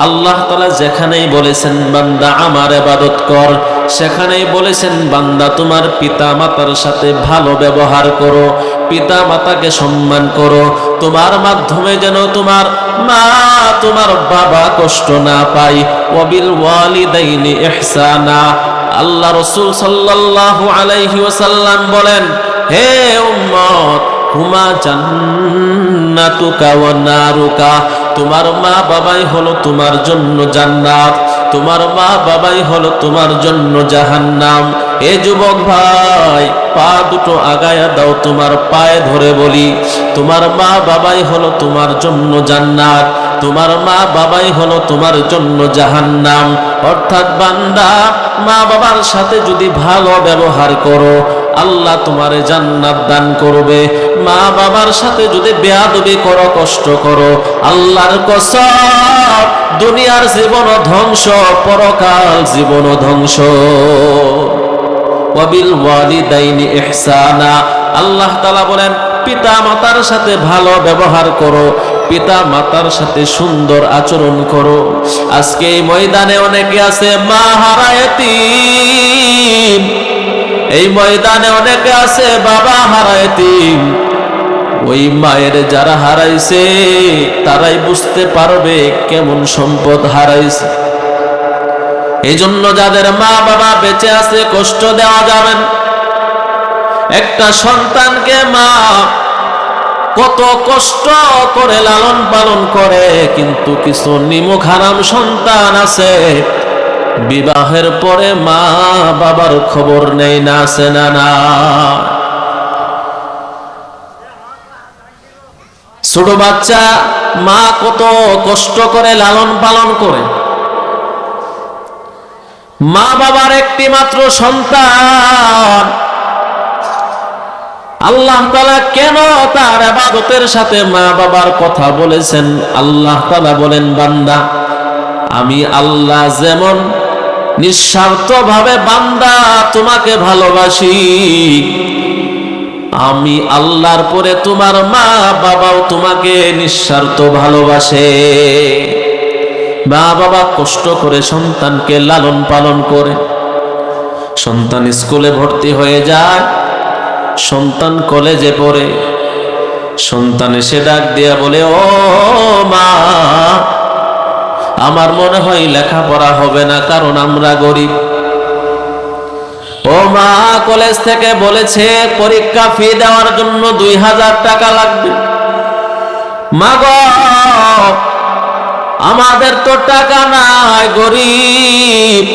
আল্লাহ তাআলা যেখানেই বলেছেন বান্দা আমার ইবাদত কর, সেখানেই বলেছেন বান্দা তোমার পিতা মাতার সাথে ভালো ব্যবহার করো। পিতা মাতাকে সম্মান করো, তোমার মাধ্যমে যেন তোমার মা তোমার বাবা কষ্ট না পায়। ওয়াবিল ওয়ালিদাইনি ইহসানা, আল্লাহ রাসূল সাল্লাল্লাহু আলাইহি ওয়াসাল্লাম বলেন, হে উম্মত, হুমা জান্নাতুকা ওয়া নারুকা, তোমার মা বাবাই হলো তোমার জন্য জান্নাত, তোমার মা বাবাই হলো তোমার জন্য জাহান্নাম। এ যুবক ভাই, পা দুটো আগায়া দাও, তোমার পায়ে ধরে বলি, তোমার মা বাবাই হলো তোমার জন্য জান্নাত, তোমার মা বাবাই হলো তোমার জন্য জাহান্নাম। অর্থাৎ বান্দা, মা বাবার সাথে যদি ভালো ব্যবহার করো, আল্লাহ তোমারে জান্নাত দান করবে। মা বাবার সাথে যদি বেয়াদবি করো, কষ্ট করো, আল্লাহর কসম, দুনিয়ার জীবন ধ্বংস, পরকাল জীবন ধ্বংস। ওয়াবিল ওয়ালিদাইনি ইহসানা, আল্লাহ তাআলা বলেন, পিতা মাতার সাথে ভালো ব্যবহার করো, পিতা মাতার সাথে সুন্দর আচরণ করো। আজকে এই ময়দানে অনেকে আছে মা হারা এতিম, এই ময়দানে অনেকে আছে বাবা হারা এতিম। ওই মায়ের যারা হারাইছে তারাই বুঝতে পারবে কেমন সম্পদ হারাইছে। এই জন্য যাদের মা বাবা বেঁচে আছে, কষ্ট দেওয়া যাবে না। একটা সন্তানকে মা কত কষ্ট করে লালন পালন করে, কিন্তু কিছু নিমুখ হারাম সন্তান আছে, বিবাহের পরে মা বাবার খবর নেই, না আছে না না। ছোট বাচ্চা মা কত কষ্ট করে লালন পালন করে, মা বাবার একটি মাত্র সন্তান। আল্লাহ তাআলা কেন তার ইবাদতের সাথে মা বাবার কথা বলেছেন? আল্লাহ তাআলা বলেন, বান্দা, আমি আল্লাহ যেমন নিঃস্বার্থভাবে বান্দা তোমাকে ভালোবাসি, আমি আল্লাহর পরে তোমার মা বাবাও তোমাকে নিঃস্বার্থ ভালোবাসে। মা বাবা কষ্ট করে সন্তানকে লালন পালন করে, সন্তান স্কুলে ভর্তি হয়ে যায়, সন্তান কলেজে পড়ে, সন্তান এসে ডাক দিয়া বলে, ও মা, আমার মনে হয় লেখাপড়া হবে না, কারণ আমরা গরিব। ও মা, কলেজ থেকে বলেছে পরীক্ষা ফি দেওয়ার জন্য 2000 টাকা লাগবে। মা গো, আমাদের তো টাকা নাই, গরিব।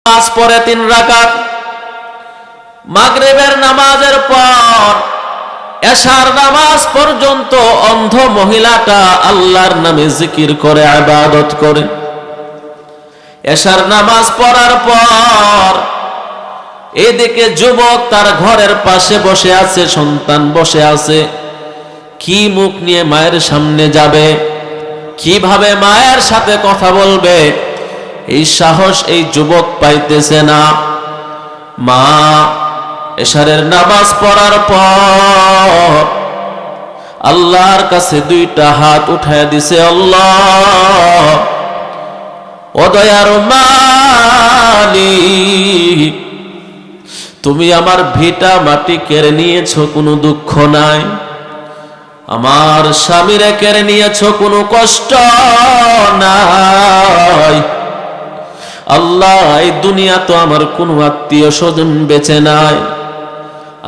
নামাজ পড়ে 3 রাকাত, মাগরিবের নামাজের পর এশার নামাজ পর্যন্ত অন্ধ মহিলাটা আল্লাহর নামে জিকির করে, ইবাদত করে। এশার নামাজ পড়ার পর এদিকে যুবক তার ঘরের পাশে বসে আছে, সন্তান বসে আছে। কি মুখ নিয়ে মায়ের সামনে যাবে, কিভাবে মায়ের সাথে কথা বলবে, এই সাহস এই যুবক পাইতেছে না। মা এশারের নামাজ পড়ার পর আল্লাহর কাছে 2টা হাত উঠায় দিছে। আল্লাহ, ও দয়ার মালিক, তুমি আমার ভিটা মাটি কেড়ে নিয়েছো, কোনো দুঃখ নাই। আমার স্বামীরে কেড়ে নিয়েছো, কোনো কষ্ট নাই। আল্লাহ, এই দুনিয়া তো আমার কোনো আত্মীয় স্বজন বেঁচে নাই।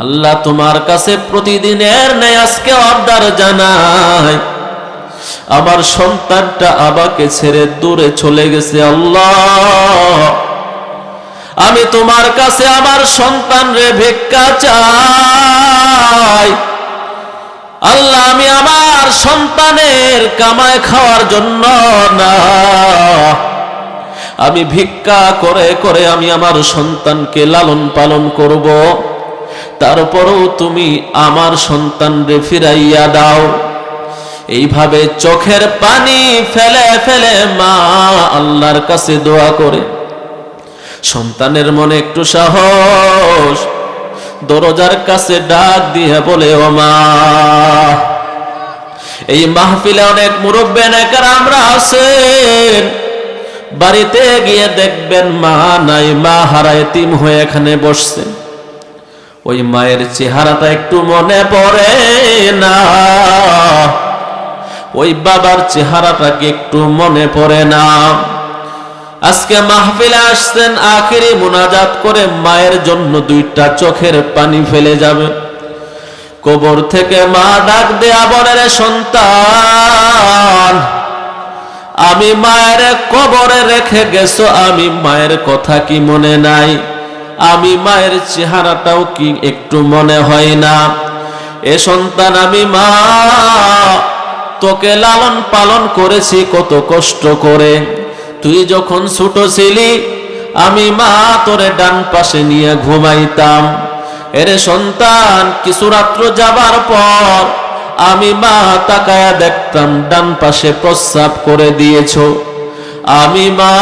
আল্লাহ, তোমার কাছে প্রতিদিনের ন্যায় আজকে আবদার জানাই, আমার সন্তানটা আমাকে ছেড়ে দূরে চলে গেছে। আল্লাহ, আমি তোমার কাছে আমার সন্তান রে ভিক্ষা চাই। আল্লাহ, আমি আমার সন্তানের কামায় খাওয়ার জন্য না, আমি ভিক্ষা করে করে আমি আমার সন্তানকে লালন পালন করব। তারপরেও তুমি আমার সন্তানরে ফিরাইয়া দাও। এইভাবে চোখের পানি ফেলে ফেলে মা আল্লাহর কাছে দোয়া করে। সন্তানের মনে একটু সাহস, দরজার কাছে ডাক দিয়ে বলে, ও মা। এই মাহফিলে অনেক মুরব্বি নেকরামরা আছেন, বাড়িতে গিয়ে দেখবেন মা নাই, মা হারা এতিম হয়ে এখানে বসছে। ওই মায়ের চেহারাটা একটু মনে পড়ে না, ওই বাবার চেহারাটাকে একটু মনে পড়ে না। আজকে মাহফিলে আসছেন, আখিরি মুনাজাত করে মায়ের জন্য 2টা চোখের পানি ফেলে যাবে। কবর থেকে মা ডাক দেয়া বলে, রে সন্তান, আমি মায়ের কবরে রেখে গেছো, আমি মায়ের কথা কি মনে নাই? আমি মায়ের চেহারাটাও কি একটু মনে হয় না? এ সন্তান, আমি মা তোকে লালন পালন করেছি কত কষ্ট করে। তুই যখন ছোট ছিলি, আমি মা তোরে ডান পাশে নিয়ে ঘুমাইতাম। এরে সন্তান, কিছু রাত্র যাবার পর আমি মা তাকায়া দেখতাম ডান পাশে প্রস্রাব করে দিয়েছো। আমি মা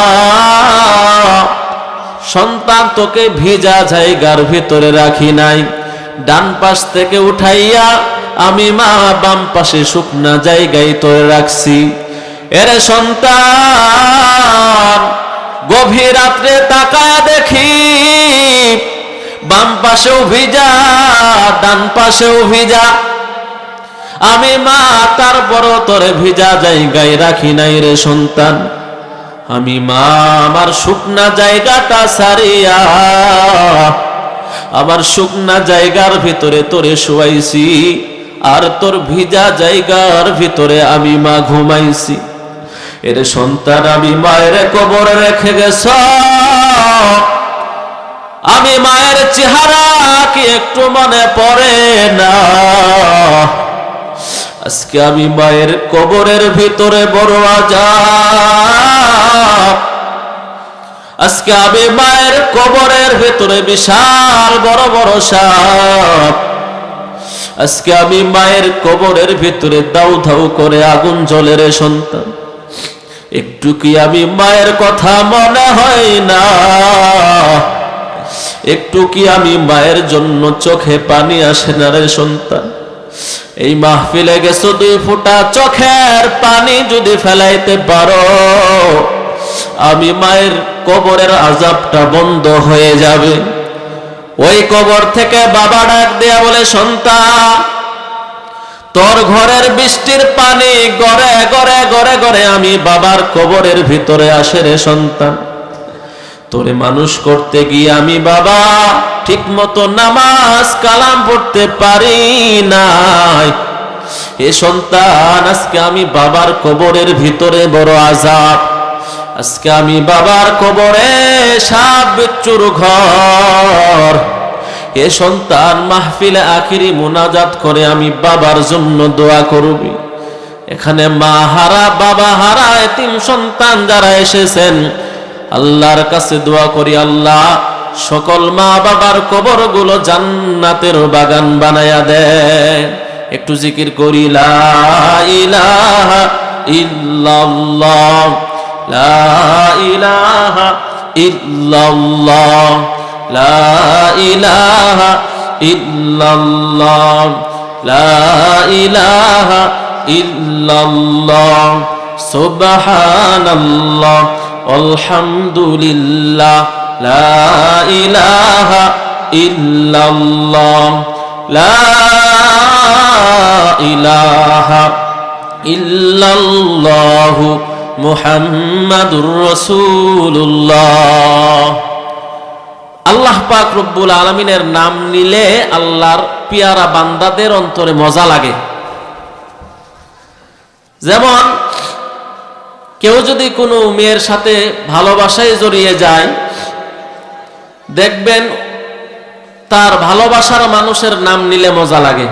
সন্তান তোকে ভিজা জায়গার ভিতরে রাখি নাই, ডান পাশ থেকে উঠাইয়া আমি মা বাম পাশে শুকনা জায়গায় তোরে রাখছি। এরে সন্তান, গভীর রাত্রে তাকায়া দেখি বাম পাশেও ভিজা, ডান পাশেও ভিজা। আমি মা তারপরও তোরে ভিজা জায়গায় রাখি নাই রে সন্তান। আমি মা আমার শুকনা জায়গাটা সারিয়া আমার শুকনা জায়গার ভিতরে তোরে শুয়াইছি, আর তোর ভিজা জায়গার ভিতরে আমি মা ঘুমাইছি। এর সন্তান, আমি মায়ের কবরে রেখে গেছ, আমি মায়ের চেহারা কি একটু মনে পড়ে না? আজকে আমি মায়ের কবরের ভিতরে বড় আযাব, আজকে আমি মায়ের কবরের ভিতরে বিশাল বড় বড় সাপ, আজকে আমি মায়ের কবরের ভিতরে দাউ ধাউ করে আগুন জ্বলে রে সন্তান। একটু কি আমি মায়ের কথা মনে হয় না? একটু কি আমি মায়ের জন্য চোখে পানি আসে না রে সন্তান? এই মাহফিলে গেছো, 2 ফোঁটা চোখের পানি যদি ফেলাইতে পারো, আমি মায়ের কবরের আযাবটা বন্ধ হয়ে যাবে। ওই কবর থেকে বাবা ডাক দেয়া বলে, সন্তান, তোর ঘরের বৃষ্টির পানি গড়ে গড়ে গড়ে গড়ে আমি বাবার কবরের ভিতরে আসে রে সন্তান। তোরে মানুষ করতে গিয়ে আমি বাবা ঠিক মতো নামাজ কালাম পড়তে পারি নাই। এ সন্তান, আজকে আমি বাবার কবরের ভিতরে বড় আযাব, আজকে আমি বাবার কবরে সাপ বিচ্ছুর ঘর, এ সন্তান মাহফিলে আখিরি মুনাজাত করে আমি বাবার জন্য দোয়া করবি। এখানে মা হারা বাবা হারা এতিম সন্তান যারা এসেছেন, আল্লাহর কাছে দোয়া করি, আল্লাহ সকল মা বাবার কবরগুলো জান্নাতের বাগান বানায়া দেন। একটু জিকির করি, লা ইলাহা ইল্লাল্লাহ, লা ইলাহা ইল্লাল্লাহ, লা ইলাহা ইল্লাল্লাহ, লা ইলাহা ইল্লাল্লাহ, সুবহানাল্লাহ, আলহামদুলিল্লাহ, লা ইলাহা ইল্লাল্লাহ, লা ইলাহা ইল্লাল্লাহু মুহাম্মাদুর রাসূলুল্লাহ। আল্লাহ পাক রব্বুল আলামিনের নাম নিলে আল্লাহর পিয়ারা বান্দাদের অন্তরে মজা লাগে। যেমন কেউ যদি কোনো মেয়ের সাথে ভালোবাসায় জড়িয়ে যায়, দেখবেন তার ভালোবাসার মানুষের নাম নিলে মজা লাগে,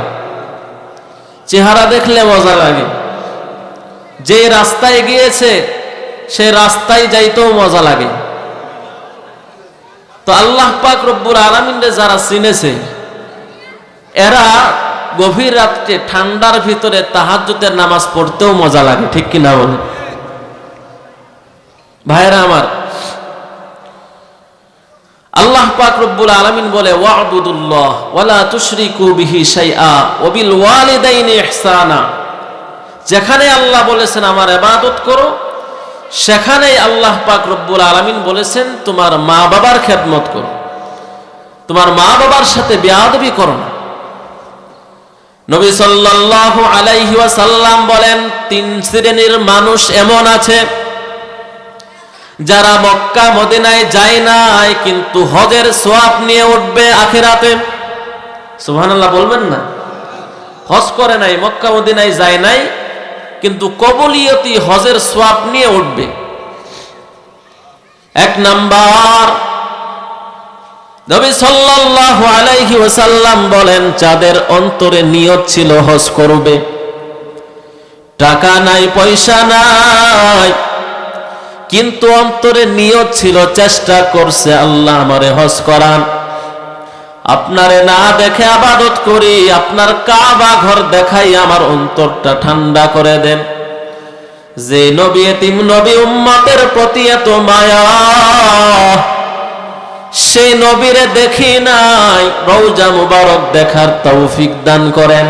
চেহারা দেখলে মজা লাগে, যে রাস্তায় গিয়েছে সে রাস্তায় যাইতেও মজা লাগে। তো আল্লাহ পাক রব্বুল আলামিনকে যারা চিনেছে, এরা গভীর রাত্রে ঠান্ডার ভিতরে তাহাজ্জুদের নামাজ পড়তেও মজা লাগে, ঠিক কিনা বলেন ভাইরা আমার? আল্লাহ পাক রব্বুল আলামিন বলে, ওয়া'বুদুল্লাহ ওয়ালা তুশরিকু বিহি শাইআ ওয়া বিল ওয়ালিদাইনি ইহসানা। যেখানে আল্লাহ বলেছেন আমার ইবাদত করো, সেখানেই আল্লাহ পাক রব্বুল আলামিন বলেছেন তোমার মা বাবার খেদমত করো, তোমার মা বাবার সাথে বেয়াদবি করো না। নবী সাল্লাল্লাহু আলাইহি ওয়াসাল্লাম বলেন, তিন শ্রেণীর মানুষ এমন আছে যারা মক্কা মদিনায় যায় নাই কিন্তু হজের সওয়াব নিয়ে উঠবে আখিরাতে। সুবহানাল্লাহ বলবেন না? হজ করে নাই, মক্কা মদিনায় যায় নাই, কিন্তু কবুলিয়তি হজের সওয়াব নিয়ে উঠবে। এক নাম্বার, নবী সাল্লাল্লাহু আলাইহি ওয়াসাল্লাম বলেন, যাদের অন্তরে নিয়ত ছিল হজ করবে, টাকা নাই পয়সা নাই, কিন্তু অন্তরে নিয়ত ছিল, চেষ্টা করছে আল্লাহ আমারে হজ করান, আপনারে না দেখে ইবাদত করি, আপনার কাবা ঘর দেখাই আমার অন্তরটা ঠান্ডা করে দেন। যে নবী এতিম নবী উম্মতের প্রতি এত মায়া, সেই নবীরে দেখি নাই, রওজা মুবারক দেখার তৌফিক দান করেন।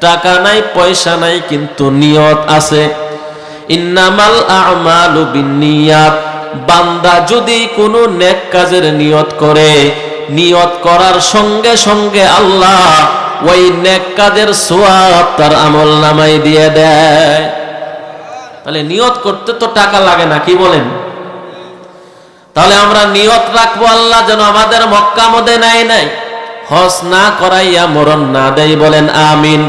টাকা নাই পয়সা নাই কিন্তু নিয়ত আছে। ইন্নামাল আ'মালু বিন্নিয়াত। বান্দা যদি কোনো নেক কাজের নিয়ত করে, নিয়ত করার সঙ্গে সঙ্গে আল্লাহ ওই নেক কাজের সওয়াব তার আমলনামায় দিয়ে দেয়। তাহলে নিয়ত করতে তো টাকা লাগে না, কি বলেন? তাহলে আমরা নিয়ত রাখবো আল্লাহ যেন আমাদের মক্কা মদিনায় নাই হজ না করাইয়া মরণ না দেয়, বলেন আমিন।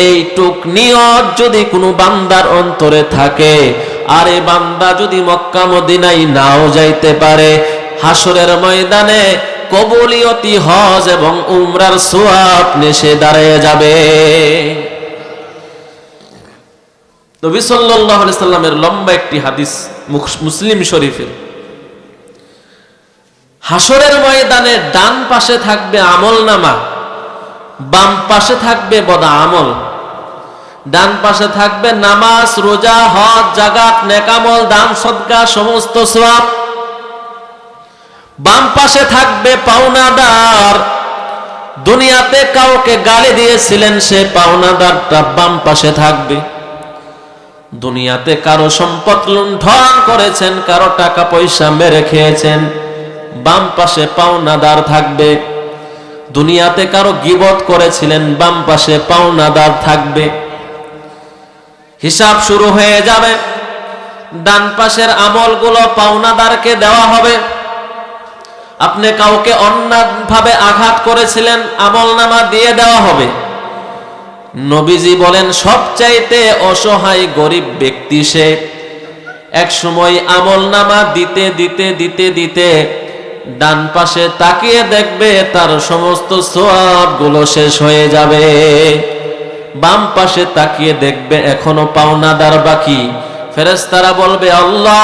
এইটুক নিয়ত যদি কোনো বান্দার অন্তরে থাকে, আর এই বান্দা যদি মক্কা মদিনায় নাও যাইতে পারে, হাসরের ময়দানে কবুলিয়তি হজ এবং উমরার সওয়াব নেশে দাঁড়িয়ে যাবে। নবী সাল্লাল্লাহু আলাইহি সাল্লামের লম্বা একটি হাদিস মুসলিম শরীফের, হাসরের ময়দানে ডান পাশে থাকবে আমলনামা, বাম পাশে থাকবে বদআমল। ডান পাশে থাকবে নামাজ, রোজা, হজ, যাকাত, নেকামল, দান সদকা সমস্ত সওয়াব। বাম পাশে থাকবে পাওনাদার, দুনিয়াতে কাউকে গালি দিয়েছিলেন সে পাওনাদারটা বাম পাশে থাকবে। দুনিয়াতে কারো সম্পদ লুণ্ঠন করেছেন, কারো টাকা পয়সা মেরে খেয়েছেন, বাম পাশে পাওনাদার থাকবে। দুনিয়াতে কারো গীবত করেছিলেন, বাম পাশে পাওনাদার থাকবে। হিসাব শুরু হয়ে যাবে, ডান পাশের আমলগুলো পাওনাদারকে দেওয়া হবে। আপনি কাউকে অন্যায়ভাবে আঘাত করেছিলেন, আমলনামা দিয়ে দেওয়া হবে। নবীজি বলেন সবচাইতে অসহায় গরিব ব্যক্তি সে, এক সময় আমল নামা দিতে দিতে দিতে দিতে ডান পাশে তাকিয়ে দেখবে তার সমস্ত সওয়াবগুলো শেষ হয়ে যাবে। বাম পাশে তাকিয়ে দেখবে এখনো পাওনাদার বাকি। ফেরেশতারা বলবে, আল্লাহ,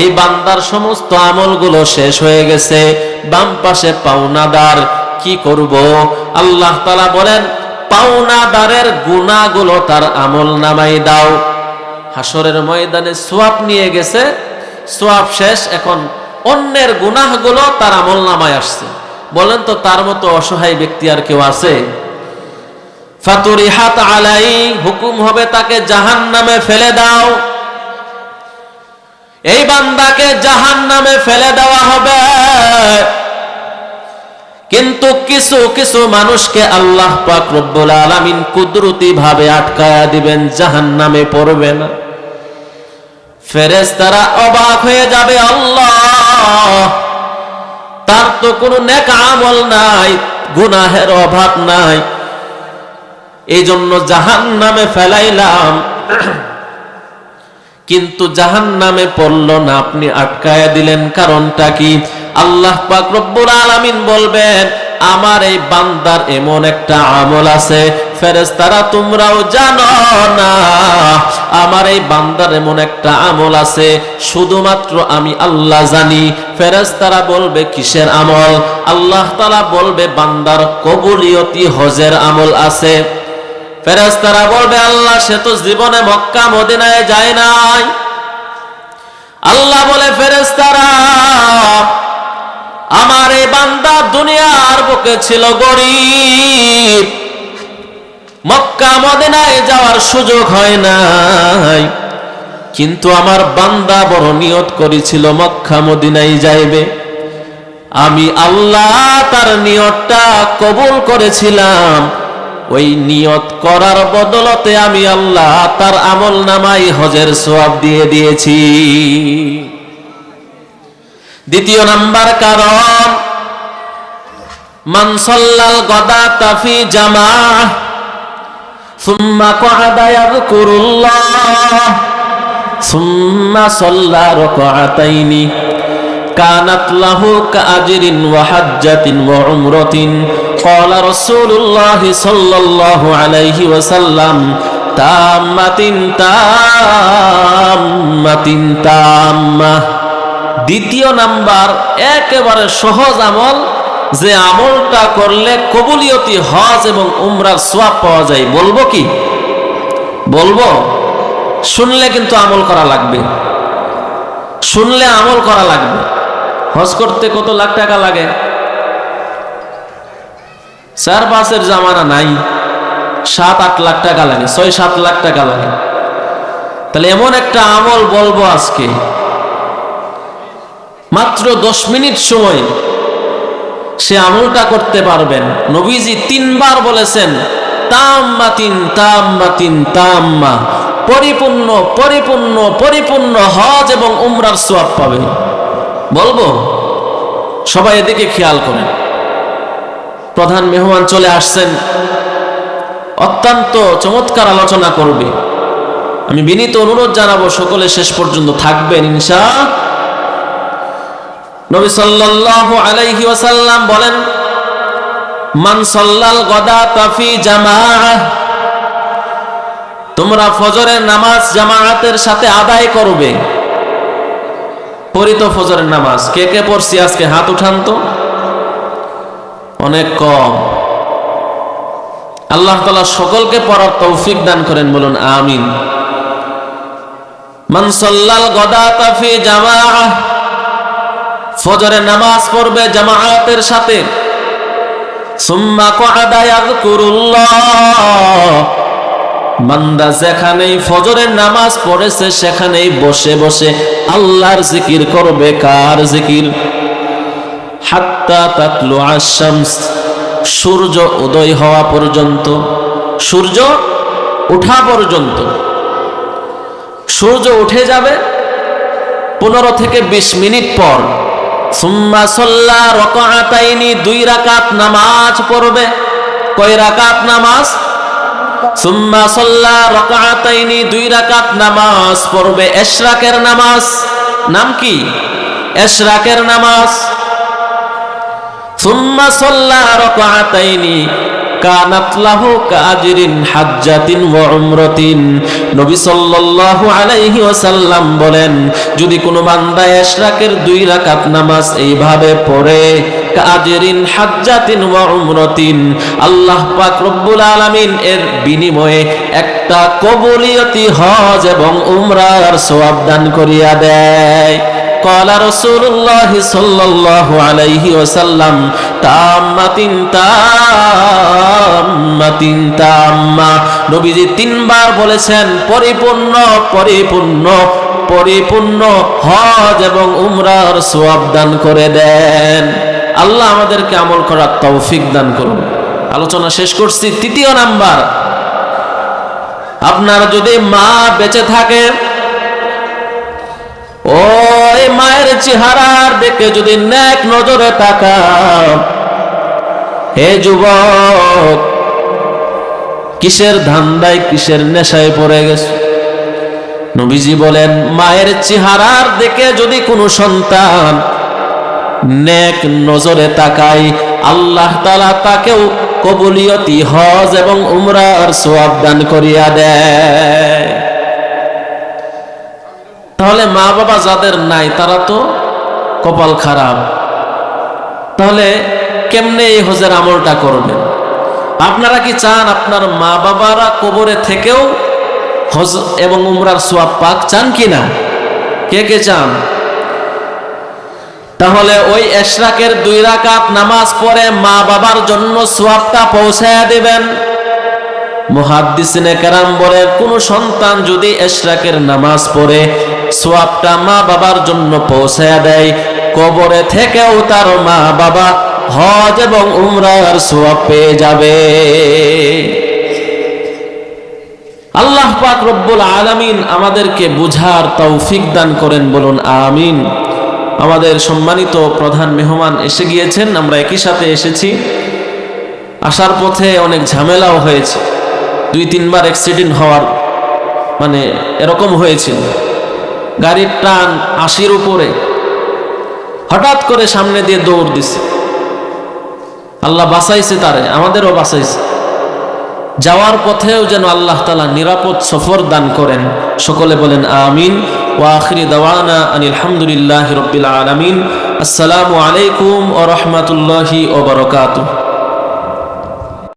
এই বান্দার সমস্ত আমলগুলো শেষ হয়ে গেছে, বাম পাশে পাওনাদার, কি করব? আল্লাহ তাআলা বলেন, পাওনাদারের গুনাহগুলো তার আমল নামায় দাও। হাসরের ময়দানে সওয়াব নিয়ে গেছে, সওয়াব শেষ, এখন অন্যের গুনাহগুলো তার আমল নামায় আসছে। বলেন তো তার মতো অসহায় ব্যক্তি আর কেউ আছে? ফাতুরিহাত আলাই, হুকুম হবে তাকে জাহান্নামে ফেলে দাও। এই বান্দাকে জাহান্নামে ফেলে দেওয়া হবে। কিন্তু কিছু কিছু মানুষকে আল্লাহ পাক রব্বুল আলামিন কুদরতি ভাবে আটকায়া দিবেন, জাহান্নামে পড়বে না। ফেরেশতারা অবাক হয়ে যাবে, আল্লাহ, তার তো কোনো নেক আমল নাই, গুনাহের অভাব নাই, এই জন্য জাহান্নামে ফেলাইলাম, কিন্তু জাহান্নামে পড়ল না, আপনি আটকায়া দিলেন, কারণটা কি? আল্লাহ পাক রব্বুল আলামিন বলবেন, আমার এই বান্দার এমন একটা আমল আছে, ফেরেশতারা তোমরাও জানো না, আমার এই বান্দার এমন একটা আমল আছে, শুধুমাত্র আমি আল্লাহ জানি। ফেরেশতারা বলবে, কিসের আমল? আল্লাহ তাআলা বলবে, বান্দার কবুলিয়তি হজের আমল আছে। ফেরেশতারা বলবে, আল্লাহ, সে তো জীবনে মক্কা মদিনায় যায় নাই। আল্লাহ বলে, ফেরেশতারা, আমার এই বান্দা দুনিয়ার বুকে ছিল গরীব, মক্কা মদিনায় যাওয়ার সুযোগ হয় নাই, কিন্তু আমার বান্দা বড় নিয়ত করেছিল মক্কা মদিনায় যাইবে। আমি আল্লাহ তার নিয়তটা কবুল করেছিলাম, ওই নিয়ত করার বদলতে আমি আল্লাহ তার আমল নামায় হজের সওয়াব দিয়ে দিয়েছি। দ্বিতীয় নাম্বার কারণ, মান সাল্লাল গাদাতা ফি জামাআহ সুম্মা ক্বাদা ইয়াযকুরুল্লাহ সুম্মা সাল্লা রাকাতাইনি কানাত লাহু কাআজরিন ওয়া হাজ্জাতিন ওয়া উমরাতিন। ক্বালা রাসূলুল্লাহ সাল্লাল্লাহু আলাইহি ওয়াসাল্লাম, তাম্মাতিন তাম্মাতিন তাম্মা। দ্বিতীয় নাম্বার, একেবারে সহজ আমল, যে আমলটা করলে কবুলিয়তি হজ এবং উমরার সওয়াব পাওয়া যায়। বলবো কি? বলবো? শুনলে কিন্তু আমল করা লাগবে, শুনলে আমল করা লাগবে। হজ করতে কত লাখ টাকা লাগে? 4-5 জামানা নাই, 7-8 লাখ টাকা লাগে, 6-7 লাখ টাকা লাগে। তাহলে এমন একটা আমল বলবো আজকে, মাত্র 10 মিনিট সময় সে আমলটা করতে পারবেন। নবীজি 3 বার বলেছেন, তাম্মাতিন তাম্মাতিন তাম্মা, পরিপূর্ণ পরিপূর্ণ পরিপূর্ণ হজ এবং উমরার সওয়াব পাবে। বলবো? সবাই এদিকে খেয়াল করেন। প্রধান মেহমান চলে আসছেন, অত্যন্ত চমৎকার আলোচনা করবে। আমি বিনীত অনুরোধ জানাবো, সকলে শেষ পর্যন্ত থাকবেন ইনশাআল্লাহ। নবী সাল্লাল্লাহু আলাইহি ওয়াসাল্লাম বলেন, মান সাল্লাল গাদাতা ফি জামাআহ, তোমরা ফজরের নামাজ জামাআতের সাথে আদায় করবে। পড়ি তো ফজরের নামাজ, কে কে পড়ছি আজকে হাত উঠান তো। অনেক কম। আল্লাহ তাআলা সকলকে পড়ার তৌফিক দান করেন, বলুন আমিন। মান সাল্লাল গাদাতা ফি জামাআহ, ফজরের নামাজ পড়বে জামাআতের সাথে। সুম্মা ক্বাদা ইয়াযকুরুল্লাহ, বান্দা যেখানেই ফজরের নামাজ পড়েছে সেখানেই বসে বসে আল্লাহর জিকির করবে। কার জিকির? হাত্তা তাতলু আশ-শামস, সূর্য উদয় হওয়া পর্যন্ত, সূর্য ওঠা পর্যন্ত। সূর্য উঠে যাবে 15 থেকে 20 মিনিট পর। সুম্মা সাল্লা রাকাতাইনি, 2 রাকাত নামাজ পড়বে। কয় রাকাত নামাজ? সুম্মা সাল্লা রাকাতাইনি, 2 রাকাত নামাজ পড়বে, ইশরাকের নামাজ। নাম কি? ইশরাকের নামাজ। সুম্মা সাল্লা রাকাতাইনি কানাত লাহু কাজরিন হাজ্জাতিন ওয়া উমরাতিন। নবী সাল্লাল্লাহু আলাইহি ওয়াসাল্লাম বলেন, যদি কোনো বান্দা ইশরাকের 2 রাকাত নামাজ এইভাবে পড়ে, কাজরিন হাজ্জাতিন ওয়া উমরাতিন, আল্লাহ পাক রব্বুল আলামিন এর বিনিময়ে একটা কবুলিয়তি হজ এবং উমরার সওয়াব দান করিয়া দেয়। قال رسول الله صلى الله عليه وسلم তাম্মাতিন তাম্মাতিন তাম্মা। নবীজি 3 বার বলেছেন পরিপূর্ণ পরিপূর্ণ পরিপূর্ণ হজ এবং উমরার সওয়াব দান করে দেন। আল্লাহ আমাদেরকে আমল করার তৌফিক দান করুন। আলোচনা শেষ করছি। 3য় নাম্বার, আপনার যদি মা বেঁচে থাকে, ওই মায়ের চেহারার দিকে যদি নেক নজরে তাকাও, হে যুবক, কিসের ধান্দায় কিসের নেশায় পড়ে গেছে? নবীজি বলেন, মায়ের চেহারার দিকে যদি কোনো সন্তান নেক নজরে তাকায়, আল্লাহ তাআলা তাকেও কবুলিয়তি হজ এবং উমরার সওয়াব দান করিয়া দেয়। তাহলে মা বাবা যাদের নাই তারা তো কপাল খারাপ। তাহলে কেমনে এই হজের আমলটা করবেন? আপনারা কি চান আপনার মা বাবারা কবরে থেকেও হজ এবং উমরার সওয়াব পাক? চান কি না? কে কে চান? তাহলে ওই ইশরাকের 2 রাকাত নামাজ পড়ে মা বাবার জন্য সওয়াবটা পৌঁছায়া দিবেন। মুহাদ্দিসিনে কেরাম বলেন, কোন সন্তান যদি ইশরাকের নামাজ পড়ে সওয়াবটা মা বাবার জন্য পৌঁছায়া দেয়, কবরে থেকেও তার মা বাবা হজ এবং উমরার সওয়াব পেয়ে যাবে। আল্লাহ পাক রব্বুল আলামিন আমাদেরকে বুঝার তৌফিক দান করেন, বলুন আমিন। আমাদের সম্মানিত প্রধান মেহমান এসে গিয়েছেন, আমরা একই সাথে এসেছি। আসার পথে অনেক ঝামেলাও হয়েছে, 2-3 বার অ্যাক্সিডেন্ট হওয়ার এরকম হয়েছিল। গাড়ির টান 80-র উপরে, হঠাৎ করে সামনে দিয়ে দৌড় দিছে। আল্লাহ বাঁচাইছে তারে, আমাদেরও বাঁচাইছে। যাওয়ার পথেও যেন আল্লাহ তাআলা নিরাপদ সফর দান করেন। সকলে বলেন আমিন। ওয়া আখিরি দাওয়ানা আনিল হামদুলিল্লাহি রাব্বিল আলামিন। আসসালামু আলাইকুম ওয়া রাহমাতুল্লাহি ওয়া বারাকাতুহু।